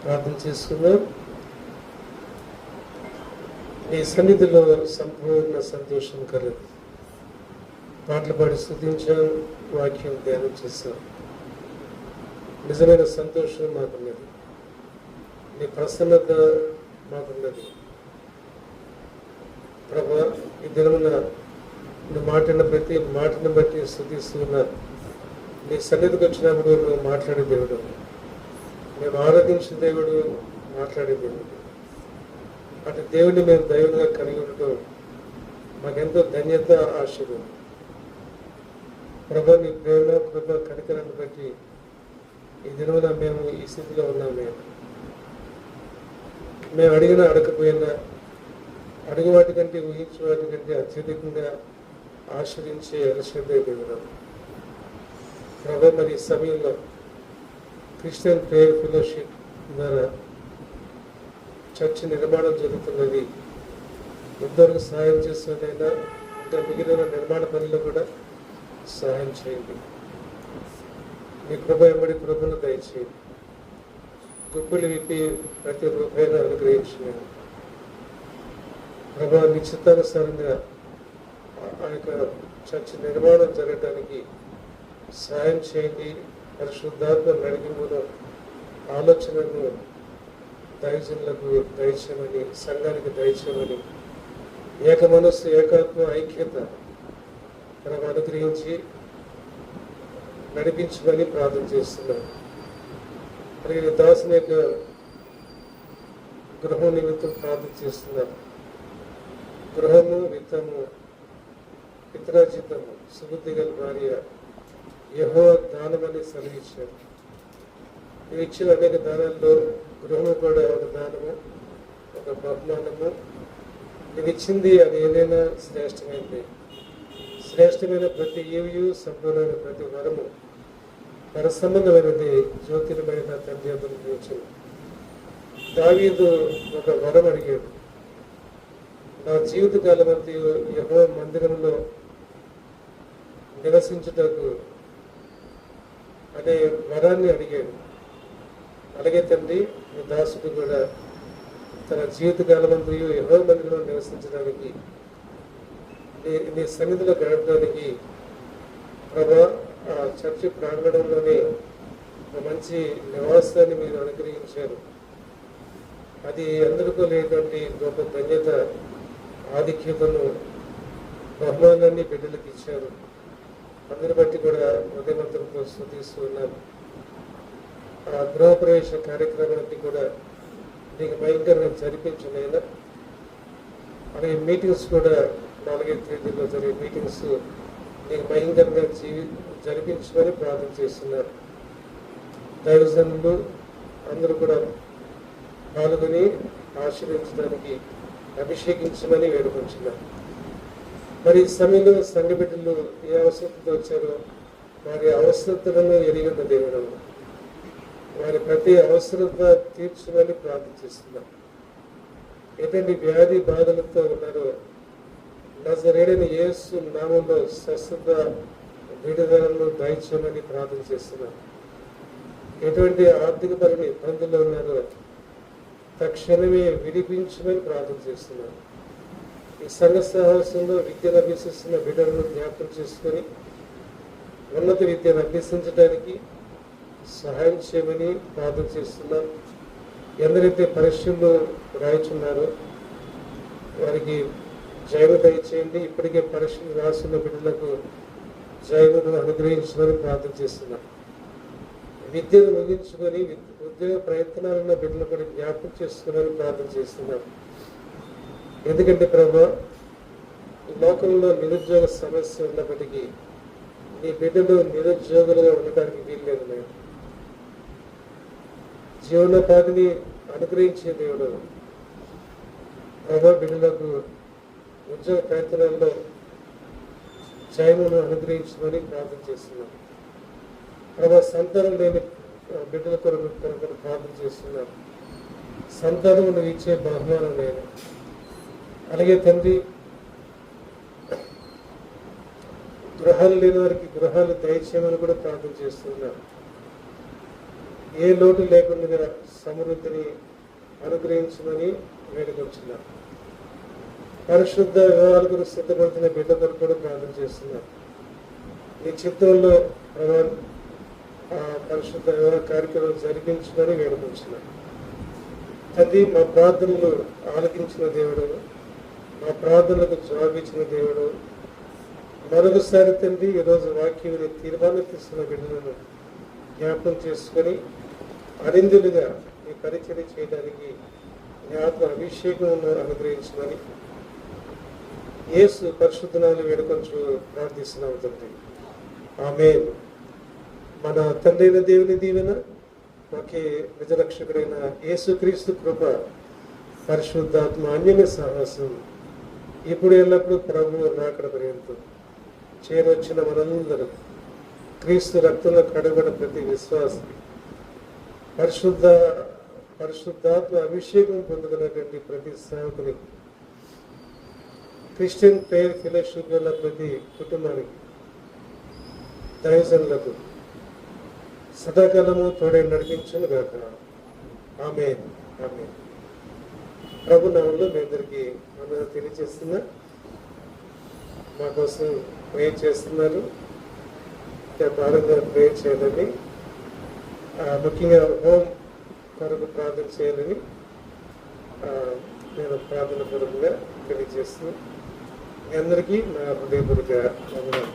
ప్రార్థన చేసుకుందాం. నీ సన్నిధిలో సంపూర్ణ సంతోషం కలదు. పాటలు పాడి స్తుతించాం, వాక్యం ధ్యానం చేశాం. నిజమైన సంతోషం మాకున్నది. నీ ప్రసన్నత మాకున్నది. ప్రభా, ఈ దినమున నువ్వు మాట్లాడిన ప్రతి మాటను బట్టి స్తుతిస్తున్నా. నీ సన్నిధికి వచ్చినప్పుడు నువ్వు మాట్లాడే దేవుడు, మేము ఆరాధించిన దేవుడు, మాట్లాడే దేవుడు. అటు దేవుడిని మేము దైవంగా కలిగి ఉండటం మాకెంతో ధన్యత, ఆశీర్వాదం. ప్రభా, నీ ప్రేమ, కృప, కనికరాన్ని బట్టి ఈ దినమున మేము ఈ స్థితిలో ఉన్నాం. మేము అడిగినా అడగకపోయినా అడుగు వాటి కంటే ఊహించే వాటి కంటే అత్యధికంగా ఆశ్రయించే అలశ్రద్ధ దేవుడు. ప్రభా, మరి ఈ సమయంలో క్రిస్టియన్ ప్రేయర్ ఫెలోషిప్ ద్వారా చర్చ్ నిర్మాణం జరుగుతున్నది. ఎంతవరకు సహాయం చేస్తున్నదైనా ఇంకా మిగిలిన నిర్మాణ పనులు కూడా సహాయం చేయండి. మీ కృప ఎంబడి కృపను దయచేయండి. గుప్పులు విప్పి ప్రతి రూపాయలు అనుగ్రహించినాను. ప్రభావ నిశ్చితానుసారంగా ఆ యొక్క చర్చ్ నిర్మాణం జరగడానికి సహాయం చేయండి. పరిశుద్ధాత్మ నడిపింపును ఆలోచనను దైవజనులకు దయచేయమని, సంఘానికి దయచేయమని, ఏక మనస్సు ఏకాత్మ ఐక్యత మనం అనుగ్రహించి నడిపించమని ప్రార్థన చేస్తున్నాం. మరి దాసుని యొక్క గృహం నిమిత్తం ప్రార్థన చేస్తున్నాం. గృహము, విత్తము, పితరాజితము, సుబుద్ధి గల భార్య యెహోవా దానమని సెలవిచ్చారు. నువ్వు ఇచ్చిన అనేక దానాల్లో గృహము కూడా ఒక దానము, ఒక బహుమానము. నువ్వు ఇచ్చింది అది ఏదైనా శ్రేష్టమైనది. శ్రేష్టమైన ప్రతి ఈవియు, సంపూర్ణమైన ప్రతి వరము పరసంబంధమైనది, జ్యోతిర్మైన తండ్రి అనుగ్రహించింది. దావీదు ఒక వరం అడిగాడు. నా జీవిత కాలమంతా యెహోవా మందిరంలో నివసించుటకు అనే వరాన్ని అడిగాడు. అలాగే తండ్రి, నీ దాసుడు కూడా తన జీవిత కాలమంతా యెహోవా మందిరంలో నివసించడానికి, నీ సన్నిధిలో గడపడానికి ప్రభా ఆ చర్చి ప్రాంగణంలోనే ఒక మంచి నివాసాన్ని మీరు అనుగ్రహించారు. అది అందరికీ లేనటువంటి గొప్ప ధన్యత, ఆధిక్యతను, బహుమానాన్ని బిడ్డలకు ఇచ్చారు. అందరి బట్టి కూడా హృదయమంతరంతో స్తుతిస్తూ ఉన్నాను. ఆ గృహప్రవేశ కార్యక్రమాన్ని కూడా నీకు భయంకరంగా జరిపించలేదా? అలాగే మీటింగ్స్ కూడా 4-5 తేదీలో జరిగే మీటింగ్స్ నీకు భయంకరంగా జరిపించమని ప్రార్థన చేస్తున్నారు. దైవజనులు అందరూ కూడా పాల్గొని ఆశీర్వించడానికి అభిషేకించమని వేడుకొంటున్నారు. మరి ఈ సమయంలో సంఘ బిడ్డలు ఏ అవసరతతో వచ్చారో వారి అవసరతలను ఎరిగిన దేవుడు వారి ప్రతి అవసరత తీర్చమని ప్రార్థన చేస్తున్నాం. ఏదండి వ్యాధి బాధలతో ఉన్నారో నజరేయుడైన యేసు నామములో స్వస్థత, విడుదలను దయచేయమని ప్రార్థన చేస్తున్నాం. ఎటువంటి ఆర్థిక పరమైన ఇబ్బందుల్లో ఉన్నారో తక్షణమే విడిపించమని ప్రార్థన చేస్తున్నాం. ఈ సంఘ సహవాసంలో విద్యను అభ్యసిస్తున్న బిడ్డలను జ్ఞాపకం చేసుకొని ఉన్నత విద్యను అభ్యసించడానికి సహాయం చేయమని ప్రార్థన చేస్తున్నాం. ఎందరైతే పరీక్షల్లో రాయిచున్నారో వారికి జయము దయచేయండి. ఇప్పటికే పరీక్షలు రాస్తున్న బిడ్డలకు జయమును అనుగ్రహించమని ప్రార్థన చేస్తున్నాం. విద్యను ముగించుకొని ఉద్యోగ ప్రయత్నాలున్న బిడ్డలు కూడా జ్ఞాపకం చేసుకోవాలని ప్రార్థన చేస్తున్నాం. ఎందుకంటే ప్రభా, లోకంలో నిరుద్యోగ సమస్య ఉన్నప్పటికీ నీ బిడ్డలు నిరుద్యోగులుగా ఉండడానికి వీల్లేదు. మేము జీవనోపాధిని అనుగ్రహించే దేవుడు ప్రభా, బిడ్డలకు ఉద్యోగ ప్రయత్నాల్లో జయమును అనుగ్రహించమని ప్రార్థన చేస్తున్నాం. ప్రభా, సంతానం లేని బిడ్డల కొరకు ప్రార్థన చేస్తున్నాం. సంతానం నువ్వు ఇచ్చే బహుమానం లేదు. అలాగే తండ్రి, గృహాలు లేని వారికి గృహాలు దయచేయమని కూడా ప్రార్థన చేస్తున్నాం. ఏ లోటు లేకుండా సమృద్ధిని అనుగ్రహించమని వేడుకొచ్చున్నాం. పరిశుద్ధ వివాహాల గురించి సిద్ధపడుతున్న బిడ్డ కొరకు కూడా ప్రార్థన చేస్తున్నాం. నీ చిత్తంలో పరిశుద్ధ వివాహ కార్యక్రమం జరిపించమని వేడుకొచ్చున్నాం. తండ్రి, మా ప్రార్థనలు ఆలకించిన దేవుడు, మా ప్రార్థనలకు జవాబిచ్చిన దేవుడు, మరొకసారి తండ్రి ఈరోజు వాక్యాన్ని తీర్మానం తీసుకున్న బిడ్డలను జ్ఞాపకం చేసుకొని అరిందులుగా మీ పరిచర్య చేయడానికి నీ ఆత్మ అభిషేకం అనుగ్రహించమని యేసు పరిశుద్ధనాలు వేడుకొంచు ప్రార్థిస్తున్నాము తండ్రి. ఆమేన్. మన తండ్రి అయిన దేవుని దీవెన, ఒకే నిజరక్షకుడైన యేసుక్రీస్తు కృప, పరిశుద్ధాత్మ అన్యోన్య సహవాసం ఇప్పుడు ఎల్లప్పుడూ ప్రభువు రాకడ పర్యంతం చేరొచ్చిన మనందరం క్రీస్తు రక్తంలో కడగబడిన ప్రతి విశ్వాసి పరిశుద్ధాత్మ అభిషేకం పొందుకున్నటువంటి ప్రతి సేవకుని, క్రిస్టియన్ ప్రేయర్ ఫెలోషిప్ వల్ల ప్రతి కుటుంబానికి, దైవజనులకు సదాకాలము తోడే నడిపించును గాక. ఆమేన్. ఆమేన్. ప్రభు నామంలో మీ అందరికీ అందరూ తెలియజేస్తున్నా, మా కోసం ప్రేయర్ చేస్తున్నారు. ఇంకా భారంగా ప్రేయర్ చేయాలని, ముఖ్యంగా హోమ్ కొరకు ప్రార్థన చేయాలని నేను ప్రార్థన పూర్వకంగా తెలియజేస్తున్నాను. మీ అందరికీ నా హృదయపూర్వక వందనాలు.